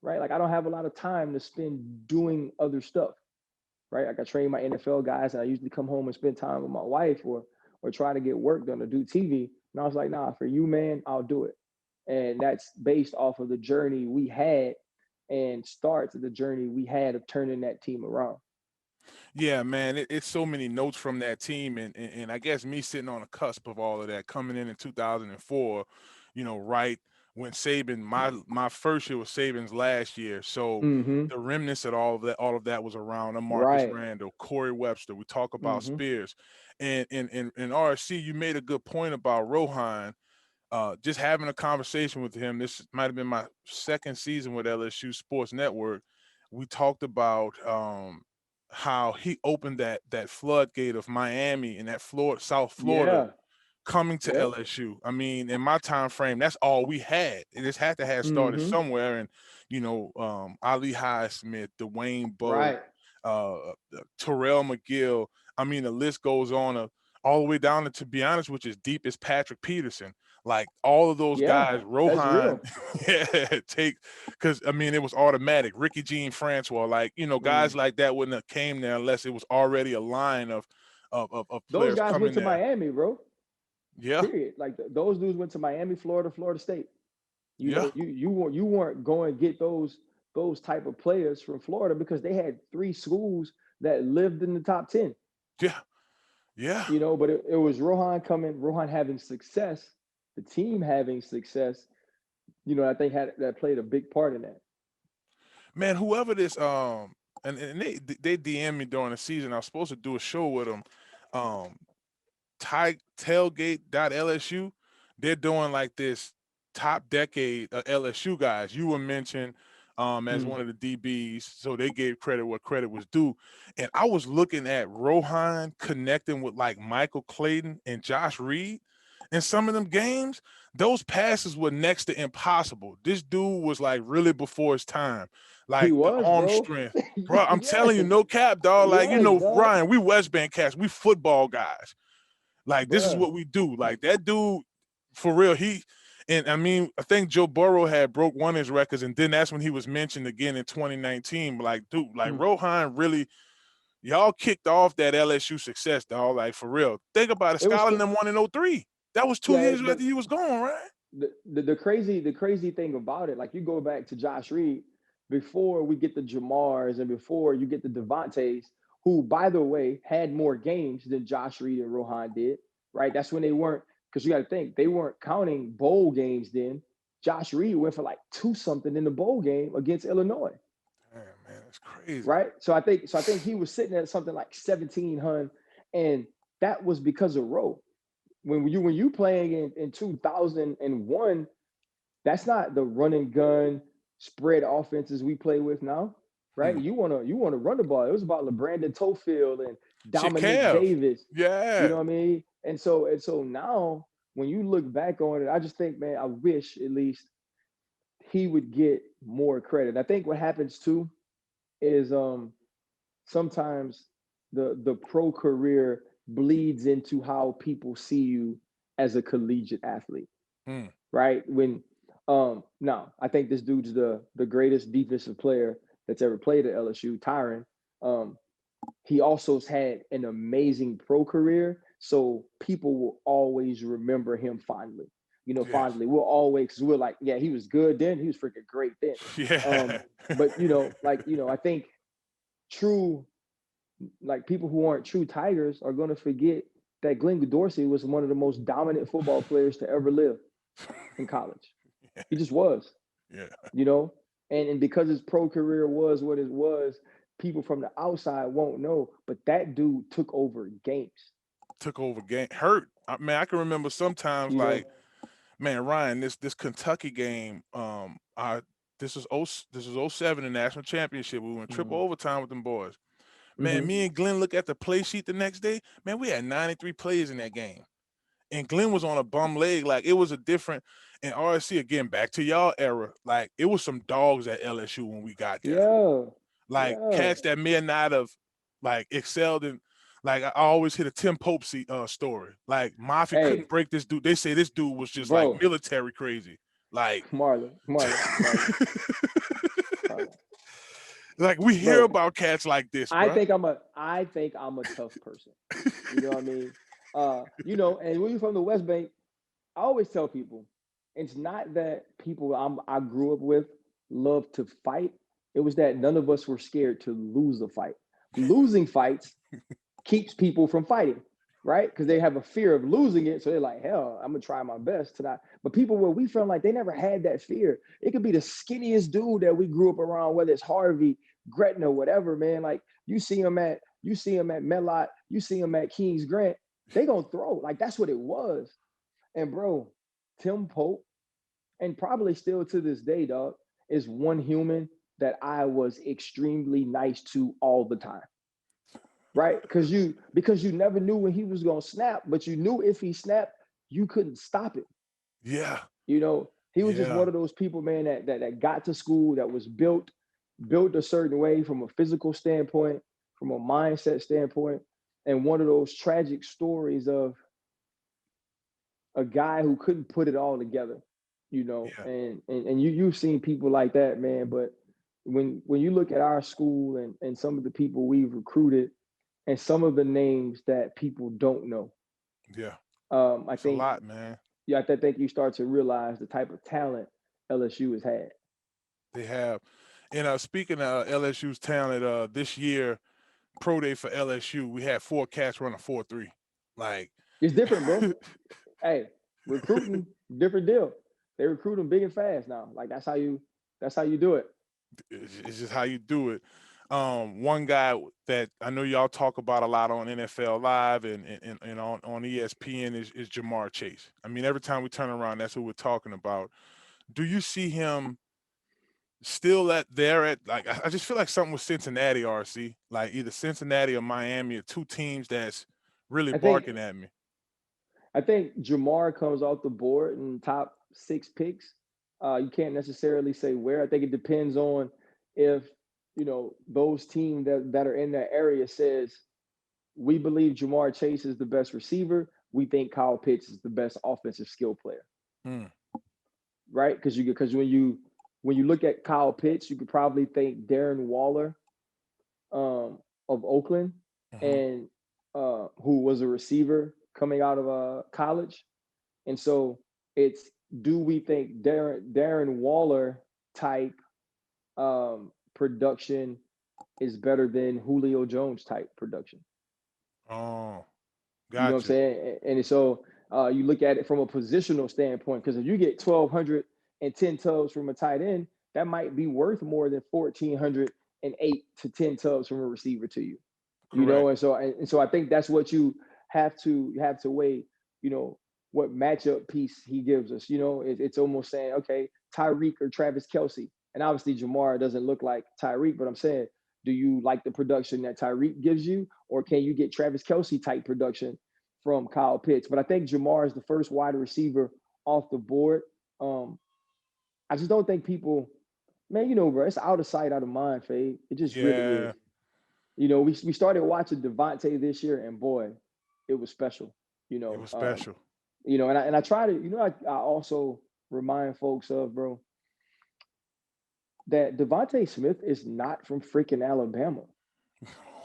right? Like, I don't have a lot of time to spend doing other stuff, right? Like, I train my NFL guys, and I usually come home and spend time with my wife or try to get work done or do TV. And I was like, nah, for you, man, I'll do it. And that's based off of the journey we had and starts the journey we had of turning that team around. Yeah, man, it's so many notes from that team, and I guess me sitting on the cusp of all of that, coming in 2004, right when Saban, my first year was Saban's last year, so the remnants of all of that was around Marcus Right. Randall, Corey Webster. We talk about Mm-hmm. Spears, and in RSC, you made a good point about Rohan. Just having a conversation with him, this might have been my second season with LSU Sports Network. We talked about how he opened that floodgate of Miami and that South Florida Yeah. coming to Yep. LSU. I mean, in my time frame, that's all we had. It just had to have started Mm-hmm. somewhere. And Ali Highsmith, Dwayne Bowe, Right. uh, Terrell McGill. I mean, the list goes on all the way down to be honest, which is deep as Patrick Peterson. Like, all of those Yeah. guys, That's Rohan, real. because I mean, it was automatic. Ricky Jean Francois, like, guys like that wouldn't have came there unless it was already a line of Those players guys went coming to there. Miami, bro. Yeah, Period. Like, those dudes went to Miami, Florida, Florida State. yeah, You weren't going to get those type of players from Florida because they had 3 schools that lived in the top 10. yeah, yeah. But it was Rohan having success, the team having success. I think that played a big part in that. Man, whoever this and they DM me during the season. I was supposed to do a show with them. Um, tailgate.lsu. They're doing like this top decade of LSU guys. You were mentioned as one of the DBs, so they gave credit where credit was due. And I was looking at Rohan connecting with like Michael Clayton and Josh Reed, in some of them games, those passes were next to impossible. This dude was like really before his time. He Like the was, arm bro. strength. Bro, I'm telling you, Yes. no cap, dog. Like, Yes, dog. Ryan, we West Bank cats, we football guys. Like, this is Bruh. what we do. Like, that dude, for real, and I mean, I think Joe Burrow had broke one of his records, and then that's when he was mentioned again in 2019. Like, dude, like Rohan really, y'all kicked off that LSU success, dog. Like, for real. Think about it. It was Skylar and them won in 03. That was 2 yeah, years after he was gone, right? the crazy thing about it, like you go back to Josh Reed before we get the Jamars and before you get the Devontaes, who by the way had more games than Josh Reed and Rohan did, right? That's when they weren't, because you got to think they weren't counting bowl games then. Josh Reed went for like 2-something in the bowl game against Illinois. Damn, man, that's crazy. Right. So I think he was sitting at something like 1700, and that was because of Rowe. When you playing in 2001, that's not the run and gun spread offenses we play with now, right? You wanna run the ball. It was about LeBrandon Tofield and Shit, Dominique Kev. Davis. You know Yeah. what I mean? And so now when you look back on it, I just think, man, I wish at least he would get more credit. I think what happens too is sometimes the pro career bleeds into how people see you as a collegiate athlete, right? When now I think this dude's the greatest defensive player that's ever played at LSU, Tyron. He also has had an amazing pro career, so people will always remember him fondly. Fondly. We'll always, because we're like, yeah, he was good then, he was freaking great then. Yeah. But I think true, like people who aren't true Tigers are going to forget that Glenn Dorsey was one of the most dominant football players to ever live in college. He just was. Yeah. And because his pro career was what it was, people from the outside won't know, but that dude took over games. Hurt. Man, I can remember sometimes like, man, Ryan, this Kentucky game, this is 07, the national championship. We went triple overtime with them boys. Man, me and Glenn look at the play sheet the next day. Man, we had 93 plays in that game. And Glenn was on a bum leg. Like, it was a different, and RSC, again, back to y'all era, like, it was some dogs at LSU when we got there. Yeah. Like, cats that may not have, like, excelled in, like, I always hit a Tim Pope story. Like, Mafia couldn't break this dude. They say this dude was just, like, military crazy. Like, Marlon. like, we hear about cats like this, bro. I think I'm a tough person. You know what I mean? And when you're from the West Bank, I always tell people, it's not that people I grew up with love to fight. It was that none of us were scared to lose a fight. Losing fights keeps people from fighting, right? Because they have a fear of losing it. So they're like, hell, I'm gonna try my best tonight. But people where we from, like, they never had that fear. It could be the skinniest dude that we grew up around, whether it's Harvey, Gretna, whatever, man. Like, you see him at Melot, you see him at Kings Grant, they gonna throw. Like, that's what it was. And bro, Tim Pope, and probably still to this day, dog, is one human that I was extremely nice to all the time. Right? Because you never knew when he was gonna snap, but you knew if he snapped, you couldn't stop it. Yeah. He was just one of those people, man, that got to school, that was built a certain way from a physical standpoint, from a mindset standpoint, and one of those tragic stories of a guy who couldn't put it all together, and you've seen people like that, man. But when you look at our school and some of the people we've recruited and some of the names that people don't know, I think a lot, man. Yeah, I think you start to realize the type of talent LSU has had. They have. And speaking of LSU's talent, this year, pro day for LSU, we had 4 cats running 4.3. Like, it's different, bro. Hey, recruiting, different deal. They recruit them big and fast now. Like, that's how you do it. It's just how you do it. One guy that I know y'all talk about a lot on NFL Live and on ESPN is Jamar Chase. I mean, every time we turn around, that's who we're talking about. Do you see him still like, I just feel like something with Cincinnati, RC, like either Cincinnati or Miami are 2 teams that's really barking at me. I think Jamar comes off the board in top 6 picks. You can't necessarily say where. I think it depends on if those teams that are in that area says we believe Jamar Chase is the best receiver. We think Kyle Pitts is the best offensive skill player. Hmm. Right? Because when you look at Kyle Pitts, you could probably think Darren Waller of Oakland, Mhm. and who was a receiver coming out of college. And so it's, do we think Darren Waller type production is better than Julio Jones type production? Oh, You know what I'm gotcha. saying? And so you look at it from a positional standpoint, because if you get 1,210 tubs from a tight end, that might be worth more than 1,408 to 10 tubs from a receiver to you. Correct. And so I think that's what you have to weigh. What matchup piece he gives us. It's almost saying, okay, Tyreek or Travis Kelce, and obviously Jamar doesn't look like Tyreek, but I'm saying, do you like the production that Tyreek gives you, or can you get Travis Kelce type production from Kyle Pitts? But I think Jamar is the first wide receiver off the board. I just don't think people, man, bro, it's out of sight, out of mind, Fade. It just really is. Yeah, We started watching Devontae this year, and boy, it was special. it was special. And I try to, I also remind folks of, bro, that Devontae Smith is not from freaking Alabama.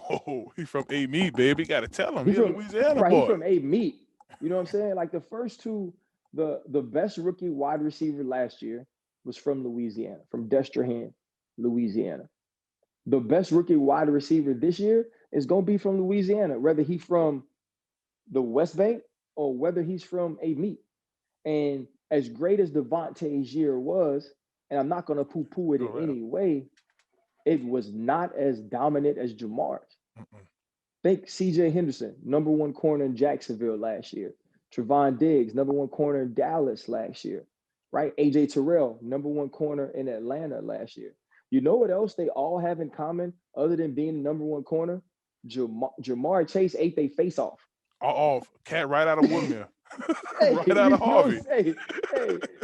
Oh, he from A Me, baby. Got to tell him. He He a from Louisiana Right, he boy. from A Meat. You know what I'm saying? Like the first two, the best rookie wide receiver last year was from Louisiana, from Destrehan, Louisiana. The best rookie wide receiver this year is gonna be from Louisiana, whether he's from the West Bank or whether he's from A Meat. And as great as Devontae's year was, and I'm not gonna poo-poo it in Correct. any way, it was not as dominant as Jamar's. Mm-mm. Think CJ Henderson, number one corner in Jacksonville last year. Trevon Diggs, number one corner in Dallas last year. Right? AJ Terrell, number one corner in Atlanta last year. You know what else they all have in common other than being the number one corner? Jamar Chase ate their face off. Oh, cat right out of Woodmere. Hey, Right out of Harvey.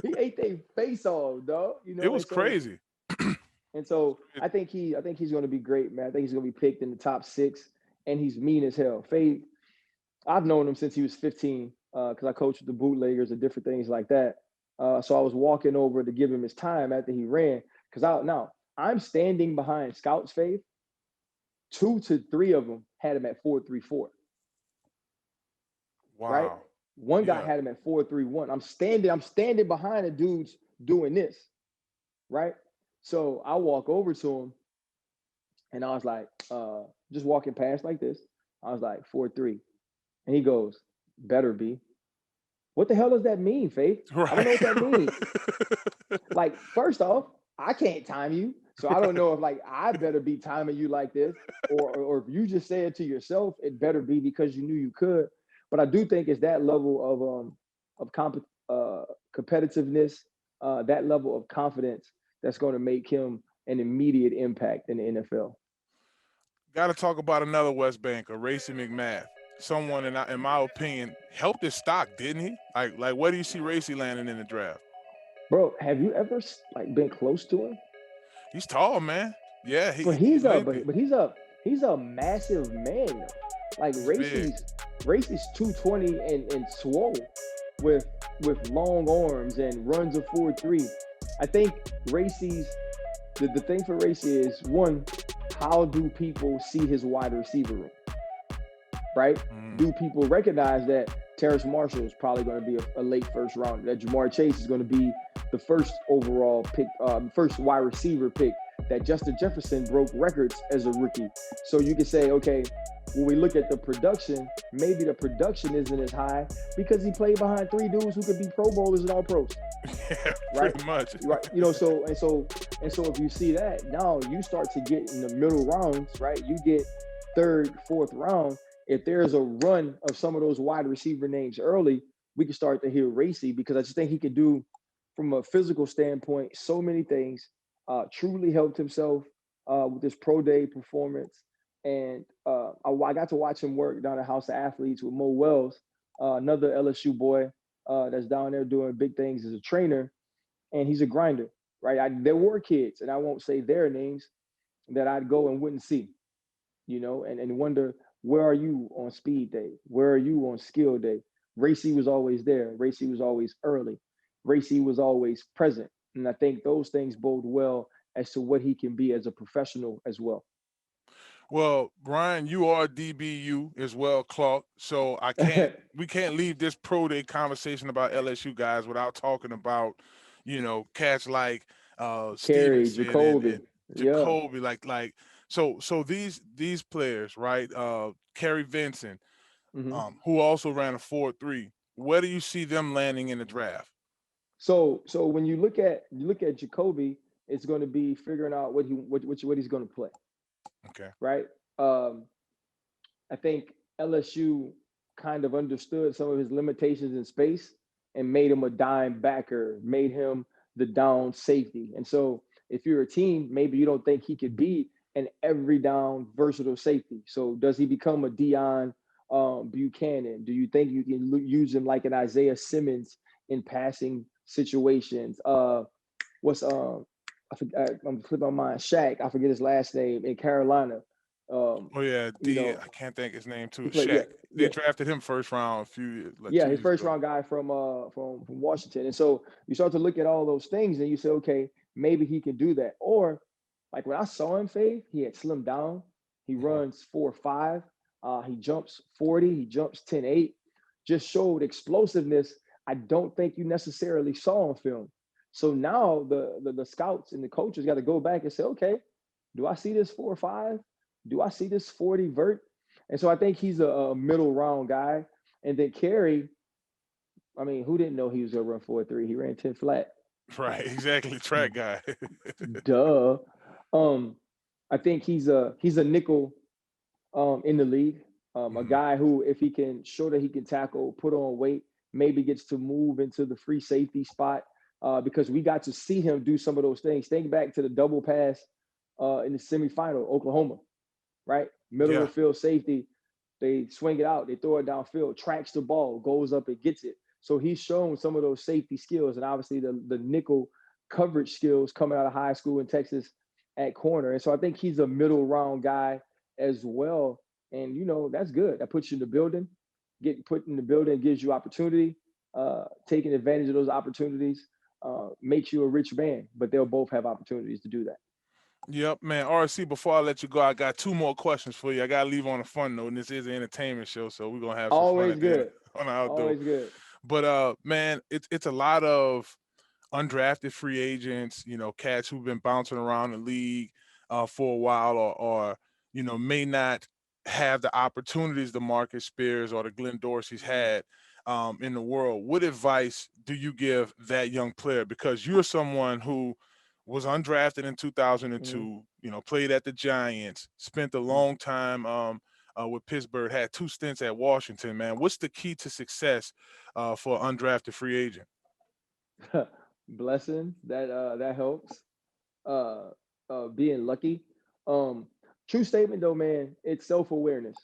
he ate their face off, dog. It was crazy. And so I think he's going to be great, man. I think he's going to be picked in the top 6, and he's mean as hell. Fade, I've known him since he was 15 because I coached with the bootleggers and different things like that. So I was walking over to give him his time after he ran, because now I'm standing behind scouts. Fade, 2 to 3 of them had him at 4.34. Right? Wow. One guy Yeah. had him at 4.31. I'm standing behind the dudes doing this. Right? So I walk over to him, and I was like, just walking past like this. I was like, 4.3. And he goes, better be. What the hell does that mean, Faith? Right. I don't know what that means. Like, first off, I can't time you. So I don't know if I better be timing you like this, or if you just say it to yourself, it better be because you knew you could. But I do think it's that level of competitiveness, that level of confidence that's going to make him an immediate impact in the NFL. Got to talk about another West Banker, Racy Mcmath. Someone, in my opinion, helped his stock, didn't he? Like, where do you see Racy landing in the draft? Bro, have you ever been close to him? He's tall, man. Yeah, But he's he's lengthy. he's a massive man though. Like He's big. Racy's 220 and swole with long arms and runs a 4.3. I think Racy's the thing for Racy is, one, how do people see his wide receiver room? Right? Do people recognize that Terrace Marshall is probably going to be a late first round, that Jamar Chase is going to be the first overall pick, first wide receiver pick, that Justin Jefferson broke records as a rookie? So you can say, okay, when we look at the production, maybe the production isn't as high because he played behind 3 dudes who could be Pro Bowlers and All Pros. Yeah, right? Pretty much. Right. So if you see that, now you start to get in the middle rounds, right? You get 3rd, 4th round. If there's a run of some of those wide receiver names early, we can start to hear Racy, because I just think he could do, from a physical standpoint, so many things. Truly helped himself with his pro day performance. And I got to watch him work down at House of Athletes with Mo Wells another LSU boy that's down there doing big things as a trainer, and he's a grinder, right? There were kids, and I won't say their names, that I'd go and wouldn't see, and wonder, where are you on speed day? Where are you on skill day? Racy was always there. Racy was always early. Racy was always present. And I think those things bode well as to what he can be as a professional as well. Well, Brian, you are DBU as well, Clark. So we can't leave this pro day conversation about LSU guys without talking about, cats like Carey, Stevenson and Jacoby. Yeah. Jacoby, so these players, right? Kerry Vincent, hmm who also ran a 4.3. Where do you see them landing in the draft? So when you look at Jacoby, it's going to be figuring out what he's going to play, Okay. right? Um, I think LSU kind of understood some of his limitations in space and made him a dime backer, made him the down safety. And so if you're a team, maybe you don't think he could be an every down versatile safety. So does he become a Dion Buchanan? Do you think you can use him like an Isaiah Simmons in passing situations? What's I'm flipping my mind. Shaq, I forget his last name in Carolina. Oh yeah, You know, I can't think his name he too. played, yeah, Shaq. They yeah, drafted him first round a few years, like yeah, two his years first ago. round guy from Washington. And so you start to look at all those things and you say, okay, maybe he can do that. Or like when I saw him fade, he had slimmed down. He Mhm. runs 4.5. He jumps 40. He jumps 10.8. Just showed explosiveness. I don't think you necessarily saw on film. So now the scouts and the coaches got to go back and say, okay, do I see this 4.5? Do I see this 40 vert? And so I think he's a middle round guy. And then Carey, I mean, who didn't know he was gonna run 4.3? He ran 10 flat. Right, exactly. Track guy. Duh. Um, I think he's a nickel in the league. A Mhm. guy who, if he can show that he can tackle, put on weight, maybe gets to move into the free safety spot. Because we got to see him do some of those things. Think back to the double pass in the semifinal, Oklahoma, right? Middle Yeah. of the field safety. They swing it out, they throw it downfield, tracks the ball, goes up and gets it. So he's shown some of those safety skills and obviously the nickel coverage skills coming out of high school in Texas at corner. And so I think he's a middle round guy as well. And that's good. That puts you in the building. Getting put in the building gives you opportunity. Taking advantage of those opportunities makes you a rich man. But they'll both have opportunities to do that. Yep, man. RC, before I let you go, I got two more questions for you. I gotta leave on a fun note, and this is an entertainment show, so we're gonna have some fun Always at the end good. on the outdoor. Always good. But man, it's a lot of undrafted free agents, cats who've been bouncing around the league for a while, or may not have the opportunities the Marcus Spears or the Glenn Dorsey's had in the world. What advice do you give that young player? Because you're someone who was undrafted in Mhm. 2002, played at the Giants, spent a Mhm. long time with Pittsburgh, had two stints at Washington, man. What's the key to success for undrafted free agent? Blessing that helps. Uh, being lucky. Um, True statement though, man. It's self awareness.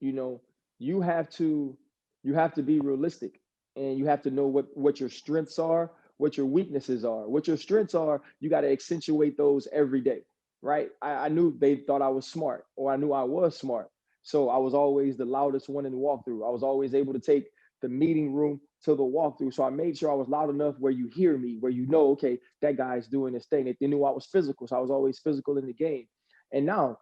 You know, you have to you have to be realistic, and you have to know what your strengths are, what your weaknesses are. What your strengths are, you got to accentuate those every day, right? I knew they thought I was smart, or I knew I was smart, so I was always the loudest one in the walkthrough. I was always able to take the meeting room to the walkthrough. So I made sure I was loud enough where you hear me, where okay, that guy's doing this thing. They knew I was physical, so I was always physical in the game. And now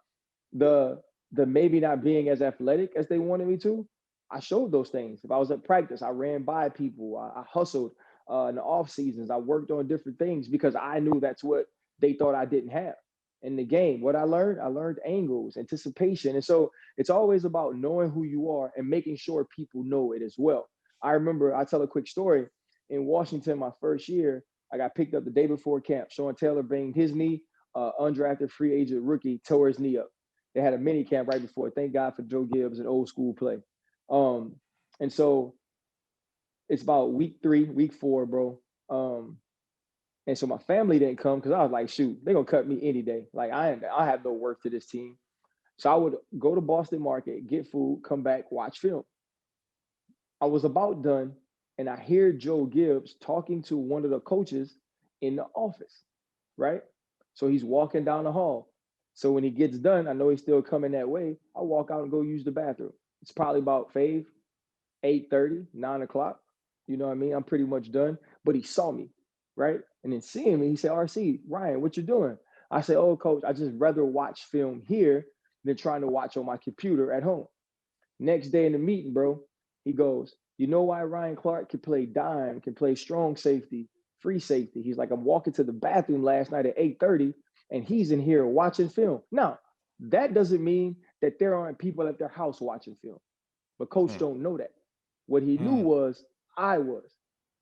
the the maybe not being as athletic as they wanted me to, I showed those things. If I was at practice, I ran by people. I hustled in the off seasons. I worked on different things because I knew that's what they thought I didn't have in the game. What I learned angles, anticipation. And so it's always about knowing who you are and making sure people know it as well. I remember, I tell a quick story. In Washington, my first year, I got picked up the day before camp. Sean Taylor banged his knee, undrafted free agent rookie, tore his knee up. They had a mini camp right before. Thank God for Joe Gibbs and old school play. Um, and so it's about week 3, week 4, bro. And so my family didn't come because I was like, shoot, they're gonna cut me any day. Like I have no worth to this team. So I would go to Boston Market, get food, come back, watch film. I was about done, and I hear Joe Gibbs talking to one of the coaches in the office, right? So he's walking down the hall. So when he gets done, I know he's still coming that way. I walk out and go use the bathroom. It's probably about 8:30, 9 o'clock. You know what I mean? I'm pretty much done. But he saw me, right? And then seeing me, he said, RC, Ryan, what you doing? I said, oh, coach, I just rather watch film here than trying to watch on my computer at home. Next day in the meeting, bro, he goes, you know why Ryan Clark can play dime, can play strong safety, free safety? He's like, I'm walking to the bathroom last night at 8:30, and he's in here watching film. Now, that doesn't mean that there aren't people at their house watching film, but coach don't know that. What he knew was I was.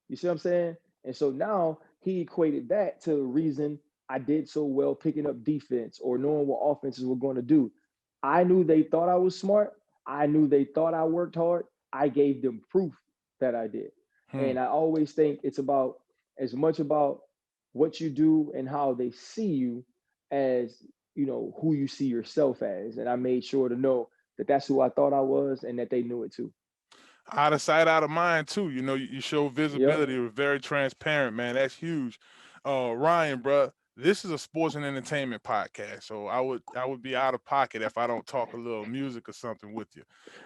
You see what I'm saying? And so now he equated that to the reason I did so well picking up defense or knowing what offenses were going to do. I knew they thought I was smart. I knew they thought I worked hard. I gave them proof that I did. And I always think it's about as much about what you do and how they see you as, you know, who you see yourself as. And I made sure to know that that's who I thought I was and that they knew it too. Out of sight, out of mind too. You know, you show Yep. visibility. You're very transparent, man. That's huge. Ryan, bro, this is a sports and entertainment podcast, so I would be out of pocket if I don't talk a little music or something with you.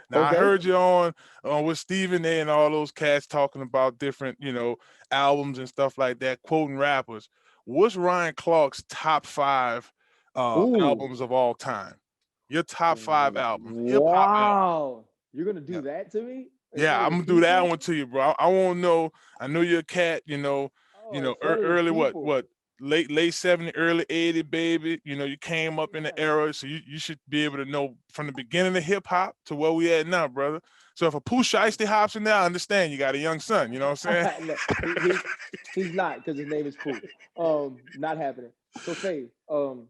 Now, I Okay. heard you on with Stephen A. and all those cats talking about different, you know, albums and stuff like that, quoting rappers. What's Ryan Clark's top 5 Ooh. albums of all time? Your top 5 albums, hip hop albums. Wow. You're gonna Yeah. do that to me in Yeah, front of I'm the gonna do that people? one to you, bro. I want to know. I know you're a cat. Oh, in front of the Early people. what late 70, early 80, baby. You know, you came up in the Yeah. era, so you should be able to know from the beginning of hip hop to where we at now, brother. So if a Pooh Shiesty hops in there, I understand you got a young son. You know what I'm saying? No, he's not because his name is Pooh. Not happening. So Faye, in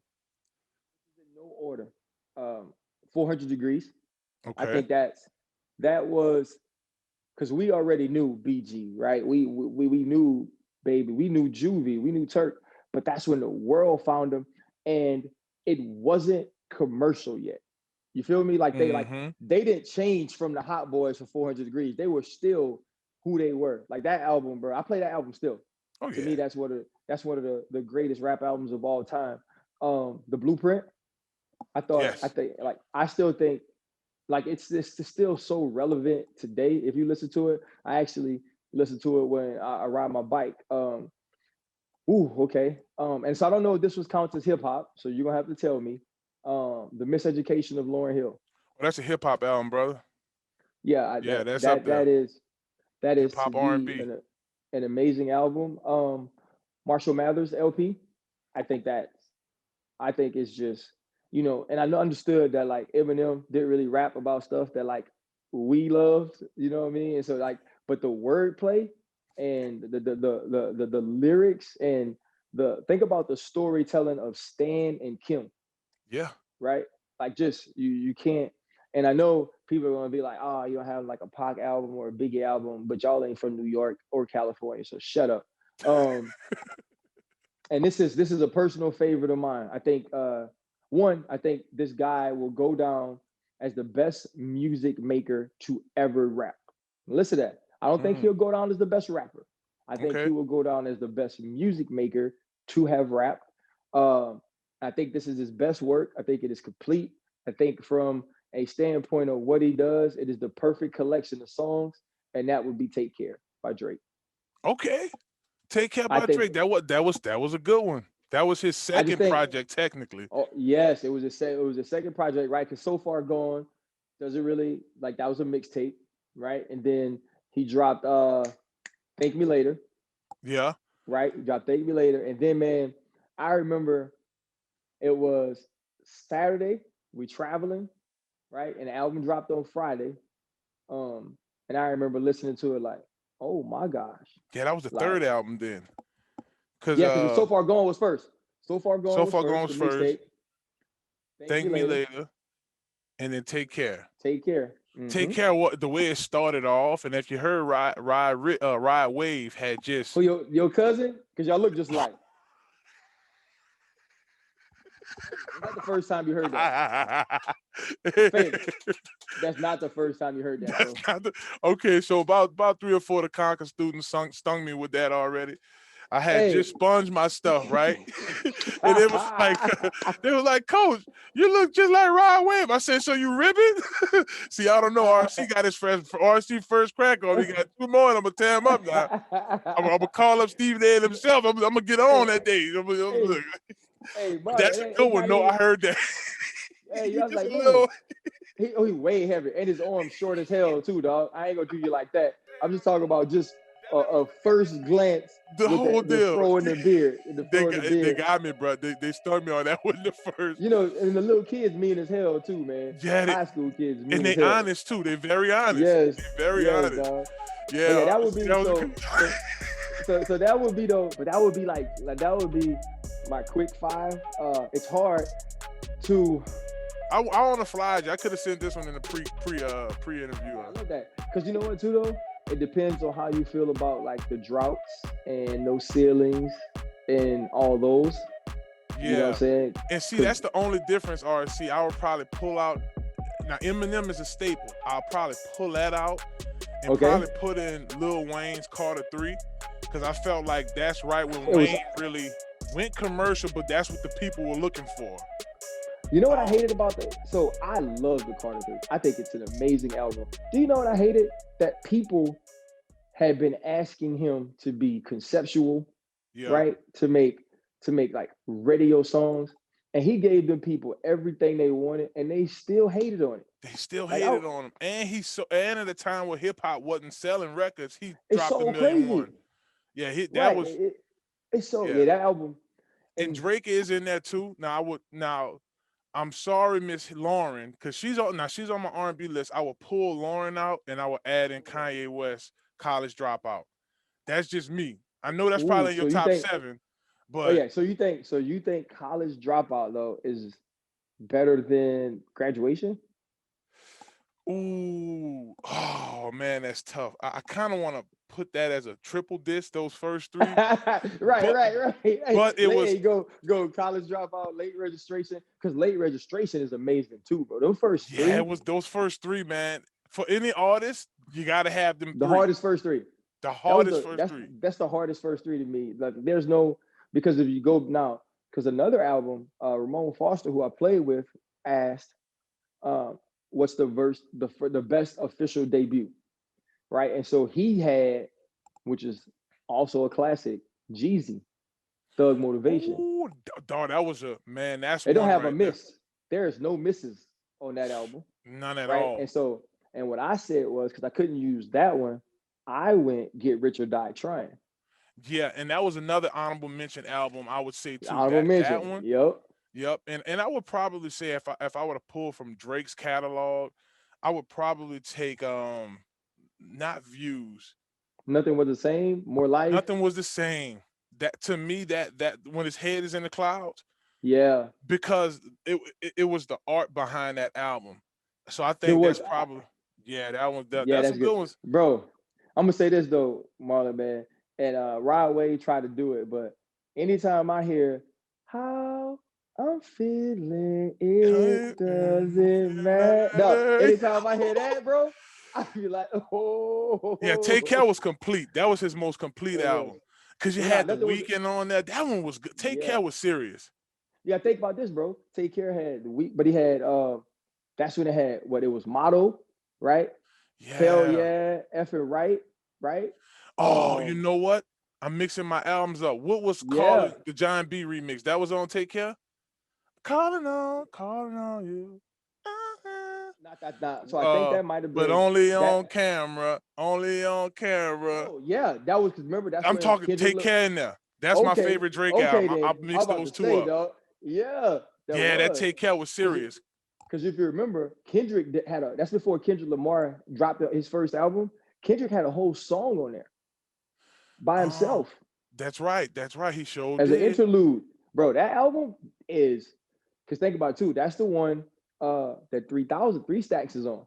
no order. 400 degrees. I Okay. think that was because we already knew BG, right? We knew Baby, we knew Juvie, we knew Turk, but that's when the world found him, and it wasn't commercial yet. You feel me? Mm-hmm. They didn't change from the Hot Boys for 400 Degrees. They were still who they were. Like that album, bro. I play that album still. Oh To yeah. me, that's one of the greatest rap albums of all time. The Blueprint. I Yes. think like I still think like it's still so relevant today. If you listen to it, I actually listen to it when I ride my bike. Okay. And so I don't know if this was counts as hip hop, so you're gonna have to tell me. The Miseducation of Lauryn Hill. Well, that's a hip hop album, brother. Yeah, Yeah, that's up that there. that Hip is to hop be R&B. an amazing album. Marshall Mathers LP. I think that I think it's just, you know, and I understood that like Eminem didn't really rap about stuff that like we loved, you know what I mean? And so like, but the wordplay and the lyrics and the think about the storytelling of Stan and Kim, Yeah. right? Like just you can't. And I know people are gonna be like, oh, you don't have like a Pac album or a Biggie album, but y'all ain't from New York or California, so shut up. Um, and this is a personal favorite of mine. I think I think this guy will go down as the best music maker to ever rap. Listen to that. I don't think Mm, he'll go down as the best rapper. I think he okay. will go down as the best music maker to have rapped. I think this is his best work. I think it is complete. I think from a standpoint of what he does, it is the perfect collection of songs, and that would be "Take Care" by Drake. Okay. Take Care I by think Drake. That was a good one. That was his I just second think project technically. Oh yes, it was a second project, right? Because So Far Gone doesn't really like that was a mixtape, right? And then he dropped Thank Me Later, Yeah. right? He dropped Thank Me Later, and then man, I remember it was Saturday, we traveling, right? And the album dropped on Friday. And I remember listening to it like, oh my gosh. Yeah, that was the Like, third album then. Cause yeah, because So Far Gone was first. So Far Gone So was Far Gone first, the was first. mixtape. Thank Me Thank Me Later, Later, and then Take Care. Take Care. Take Care. What the way it started off, and if you heard Ride Wave had just Who your cousin? Because y'all look just like. Was that the first time you heard that? Favor. That's not the first time you heard that, bro. Okay, so about 3 or 4 of the Concord students stung me with that already. I had just sponged my stuff, right? And it was like, they was like, Coach, you look just like Rod Wave. I said, so you ribbon? See, I don't know. RC got his RC first crack on. He got 2 more, and I'm gonna tear him up now. I'm gonna call up Steve Day himself. I'm gonna get on that day. Mark, that's a good one. No, I heard that. Hey, I was like, he way heavy, and his arms short as hell too, dog. I ain't gonna do you like that. I'm just talking about just a first glance. The whole deal. The fro in the beard. They got me, bro. They stung me on that one the first. You know, and the little kids mean as hell too, man. Yeah, high school kids mean and as they hell. honest too. They very honest. Yes, they're very honest. Dog. Yeah, that would be so that would be though. But that would be like that would be my quick 5. It's hard to. I want to fly you. I could have sent this one in the pre-interview. I love that because you know what too though. It depends on how you feel about like the droughts and no ceilings and all those. Yeah. You know what I'm saying? And see, that's the only difference, RC. I would probably pull out. Now, Eminem is a staple. I'll probably pull that out and probably put in Lil Wayne's Carter 3 because I felt like that's right when Wayne really went commercial, but that's what the people were looking for. You know what I hated about that? So I love the Carter 3. I think it's an amazing album. Do you know what I hated? That people had been asking him to be conceptual, right? To make like radio songs. And he gave them people everything they wanted, and they still hated on it. They still hated on him. And at a time where hip hop wasn't selling records, he dropped so $1 million. Crazy. Yeah, that was it's so that album. And Drake is in there too. Now I'm sorry, Miss Lauryn, because she's on my R&B list. I will pull Lauryn out and I will add in Kanye West, College Dropout. That's just me. I know that's probably in your top 7. But so you think College Dropout though is better than Graduation? Ooh, oh man, that's tough. I kind of want to put that as a triple disc, those first 3. right. But it was go College Dropout, Late Registration, because Late Registration is amazing too, bro. Those first 3. Yeah, it was those first 3, man. For any artist, you got to have them. The hardest first 3. The hardest first 3. That's the hardest first 3 to me. Like, there's no, because if you go now, because another album, Ramon Foster, who I played with, asked, what's the best official debut, right? And so he had, which is also a classic, Jeezy, Thug Motivation. Ooh, dog, that was that's they don't have a miss. There's no misses on that album. None at all. And what I said was, because I couldn't use that one, I went Get Rich or Die Trying. Yeah, and that was another honorable mention album, I would say too. Honorable mention. That one. Yep. And I would probably say if I were to pull from Drake's catalog, I would probably take not Views. Nothing Was the Same, More Life. Nothing Was the Same. That to me, that when his head is in the clouds. Yeah. Because it was the art behind that album. So I think that's probably that one. That's some good ones. Bro, I'm gonna say this though, Marlon, man. And Rod Wave tried to do it, but anytime I hear how I'm feeling, it doesn't matter. No, anytime I hear that, bro, I be like, oh. Yeah, Take Care was complete. That was his most complete album. Because you had The Weeknd on there. That one was good. Take Care was serious. Yeah, think about this, bro. Take Care had The Week, but he had that's when it had it was Motto, right? Yeah. Hell yeah, effing right? Oh, you know what? I'm mixing my albums up. What was called the John B remix? That was on Take Care? Calling on you. Not that. So I think that might have been. But only on camera. Oh, yeah, that was, because remember, that's I'm talking Take Care in there. That's my favorite Drake album. I mixed those 2 up. Dog. Yeah. That Take Care was serious. Because if you remember, Kendrick that's before Kendrick Lamar dropped his first album. Kendrick had a whole song on there by himself. That's right. He showed as an interlude, bro. That album is, because think about it too. That's the one that 3 Stacks is on.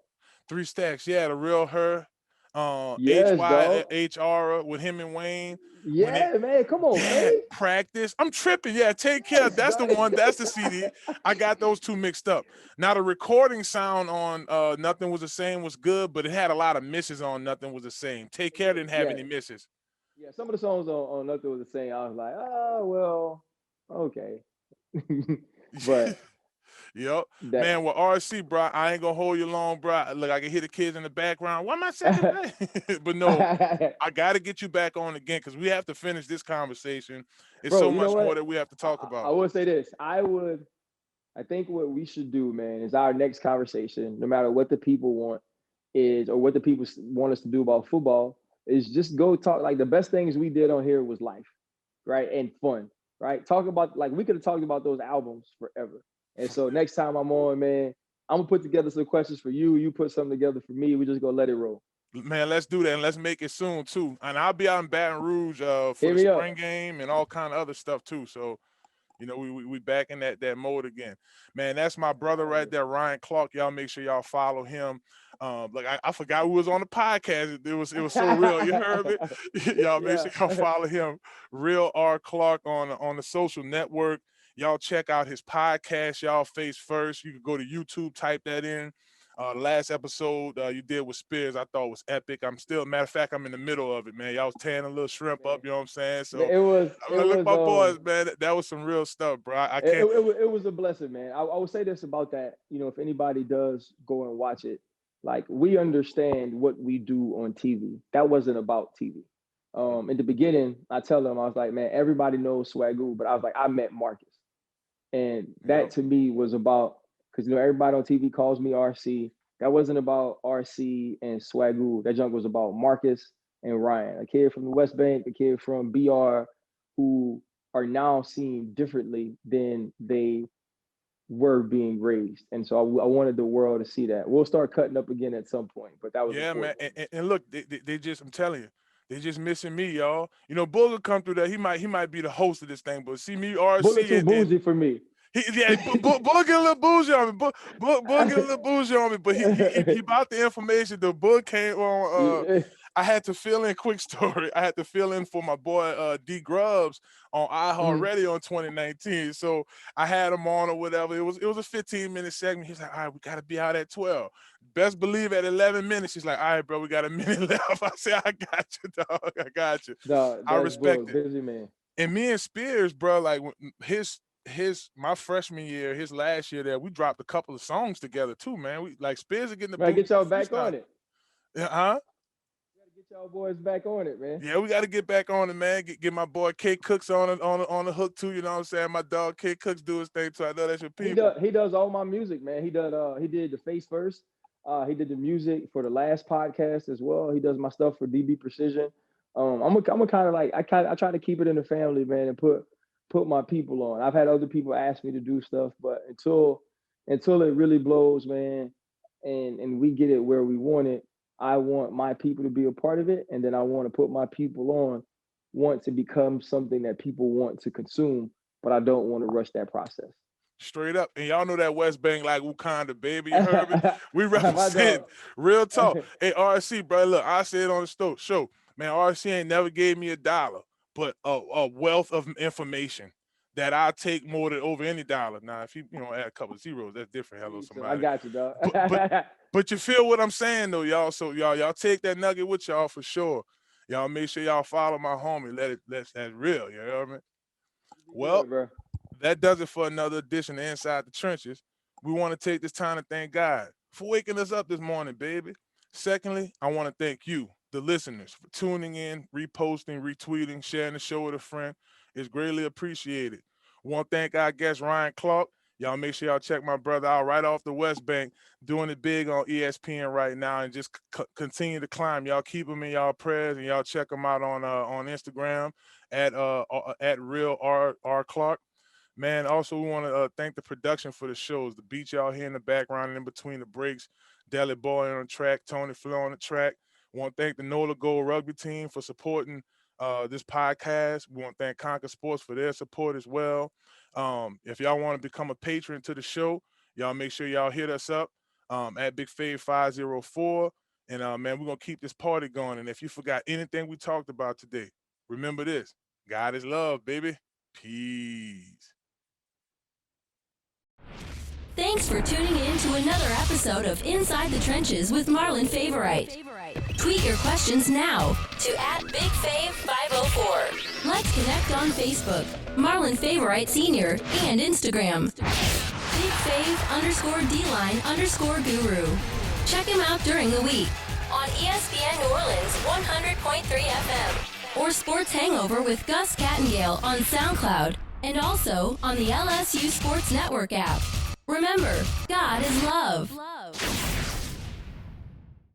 3 Stacks, yeah, The Real Her. Yes, dog. HYHR with him and Wayne when they Yeah, man. Come on, yeah, Faye. practice. I'm tripping. Yeah, take care. Yes, That's the dog. one. That's the CD. I got those two mixed up. Now the recording sound on Nothing Was the Same was good, but it had a lot of misses on Nothing Was the Same. Take Care didn't have Yeah, any misses. yeah. Some of the songs on Nothing Was the Same. I was like, oh well, okay. But Yep. that Man, with RC, bro, I ain't gonna hold you long, bro. Look, I can hear the kids in the background. What am I saying today? But no, I gotta get you back on again because we have to finish this conversation. It's bro, so you know much more what? that we have to talk I about. would say this. I think what we should do, man, is our next conversation, no matter what the people want, is or what the people want us to do about football, is just go talk. Like the best things we did on here was life, right, and fun, right? Talk about like we could have talked about those albums forever. And so next time I'm on, man, I'm gonna put together some questions for you. You put something together for me. We just gonna let it roll. Man, let's do that and let's make it soon too. And I'll be out in Baton Rouge for Hit the me up. spring game and all kind of other stuff too. So we back in that mode again. Man, that's my brother right there, Ryan Clark. Y'all make sure y'all follow him. Like I forgot who was on the podcast. It was so real. You heard me? Y'all make Yeah. sure y'all follow him, Real R Clark on the social network. Y'all check out his podcast, Y'all Face First. You can go to YouTube, type that in. The last episode you did with Spears, I thought was epic. I'm still, matter of fact, I'm in the middle of it, man. Y'all was tearing a little shrimp up, you know what I'm saying? Man, So I'm it like, look, was my boys, man. That was some real stuff, bro. I it, can't. it was a blessing, man. I would say this about that. You know, if anybody does go and watch it, like we understand what we do on TV. That wasn't about TV. In the beginning, I tell them I was like, man, everybody knows Swagoo, but I was like, I met Marcus, and that Yep. to me was about because you know everybody on TV calls me RC. That wasn't about RC and Swagoo. That junk was about Marcus and Ryan, a kid from the West Bank, a kid from BR, who are now seen differently than they were being raised. And so I wanted the world to see that. We'll start cutting up again at some point, but that was Yeah, man. important. And look, they just, I'm telling you, they just missing me, y'all. You know, Booger come through there. He might be the host of this thing, but see me, Bullet RC, too and bougie for me. yeah, Boog get a little bougie on me. Boog get a little bougie on me, but he bought the information. The book came on. Yeah. I had to fill in quick story. I had to fill in for my boy D Grubbs on Mhm. iHeartRadio in 2019. So I had him on or whatever. It was a 15-minute segment. He's like, all right, we gotta be out at 12. Best believe at 11 minutes, he's like, all right, bro, we got a minute left. I said, I got you, dog. I got you. Dog, I that's respect book. it. Busy man. And me and Spears, bro, like his my freshman year, his last year there, we dropped a couple of songs together too, man. We like Spears are getting the Man, boot get y'all back freestyle. on it. Yeah, huh? Gotta get y'all boys back on it, man. Yeah, we got to get back on it, man. Get my boy K Cooks on the hook too. You know what I'm saying? My dog K Cooks do his thing too. I know that's your people. He does all my music, man. He did the face first. He did the music for the last podcast as well. He does my stuff for DB Precision. I'm a kind of like I try to keep it in the family, man, and put my people on. I've had other people ask me to do stuff, but until it really blows, man, and we get it where we want it, I want my people to be a part of it, and then I want to put my people on want to become something that people want to consume, but I don't want to rush that process. Straight up. And y'all know that West Bank like Wakanda, baby. You heard me? We My represent dog. real talk. Hey, RC, bro, look, I said on the show, man, RC ain't never gave me a dollar, but a wealth of information that I take more than over any dollar. Now, if you add a couple of zeros, that's different. Hello, So I somebody. got you, dog. But but but you feel what I'm saying though, y'all. So y'all take that nugget with y'all for sure. Y'all make sure y'all follow my homie. That's real. You know what I mean? Well, Good, bro. that does it for another edition of Inside the Trenches. We want to take this time to thank God for waking us up this morning, baby. Secondly, I want to thank you, the listeners, for tuning in, reposting, retweeting, sharing the show with a friend. It's greatly appreciated. Want to thank our guest, Ryan Clark. Y'all make sure y'all check my brother out right off the West Bank, doing it big on ESPN right now, and just continue to climb. Y'all keep him in y'all prayers, and y'all check him out on Instagram at real R Clark. Man, also we want to thank the production for the shows. The beat y'all hear in the background and in between the breaks. Deli Boy on the track, Tony Flo on the track. We want to thank the NOLA Gold Rugby team for supporting this podcast. We want to thank Conquer Sports for their support as well. If y'all want to become a patron to the show, y'all make sure y'all hit us up at Big Fave 504. And man, we're gonna keep this party going. And if you forgot anything we talked about today, remember this: God is love, baby. Peace. Thanks for tuning in to another episode of Inside the Trenches with Marlon Favorite. Tweet your questions now to @BigFave504. Let's connect on Facebook, Marlon Favorite Senior, and Instagram, BigFave_D-line_guru. Check him out during the week on ESPN New Orleans 100.3 FM or Sports Hangover with Gus Kattengale on SoundCloud and also on the LSU Sports Network app. Remember, God is love.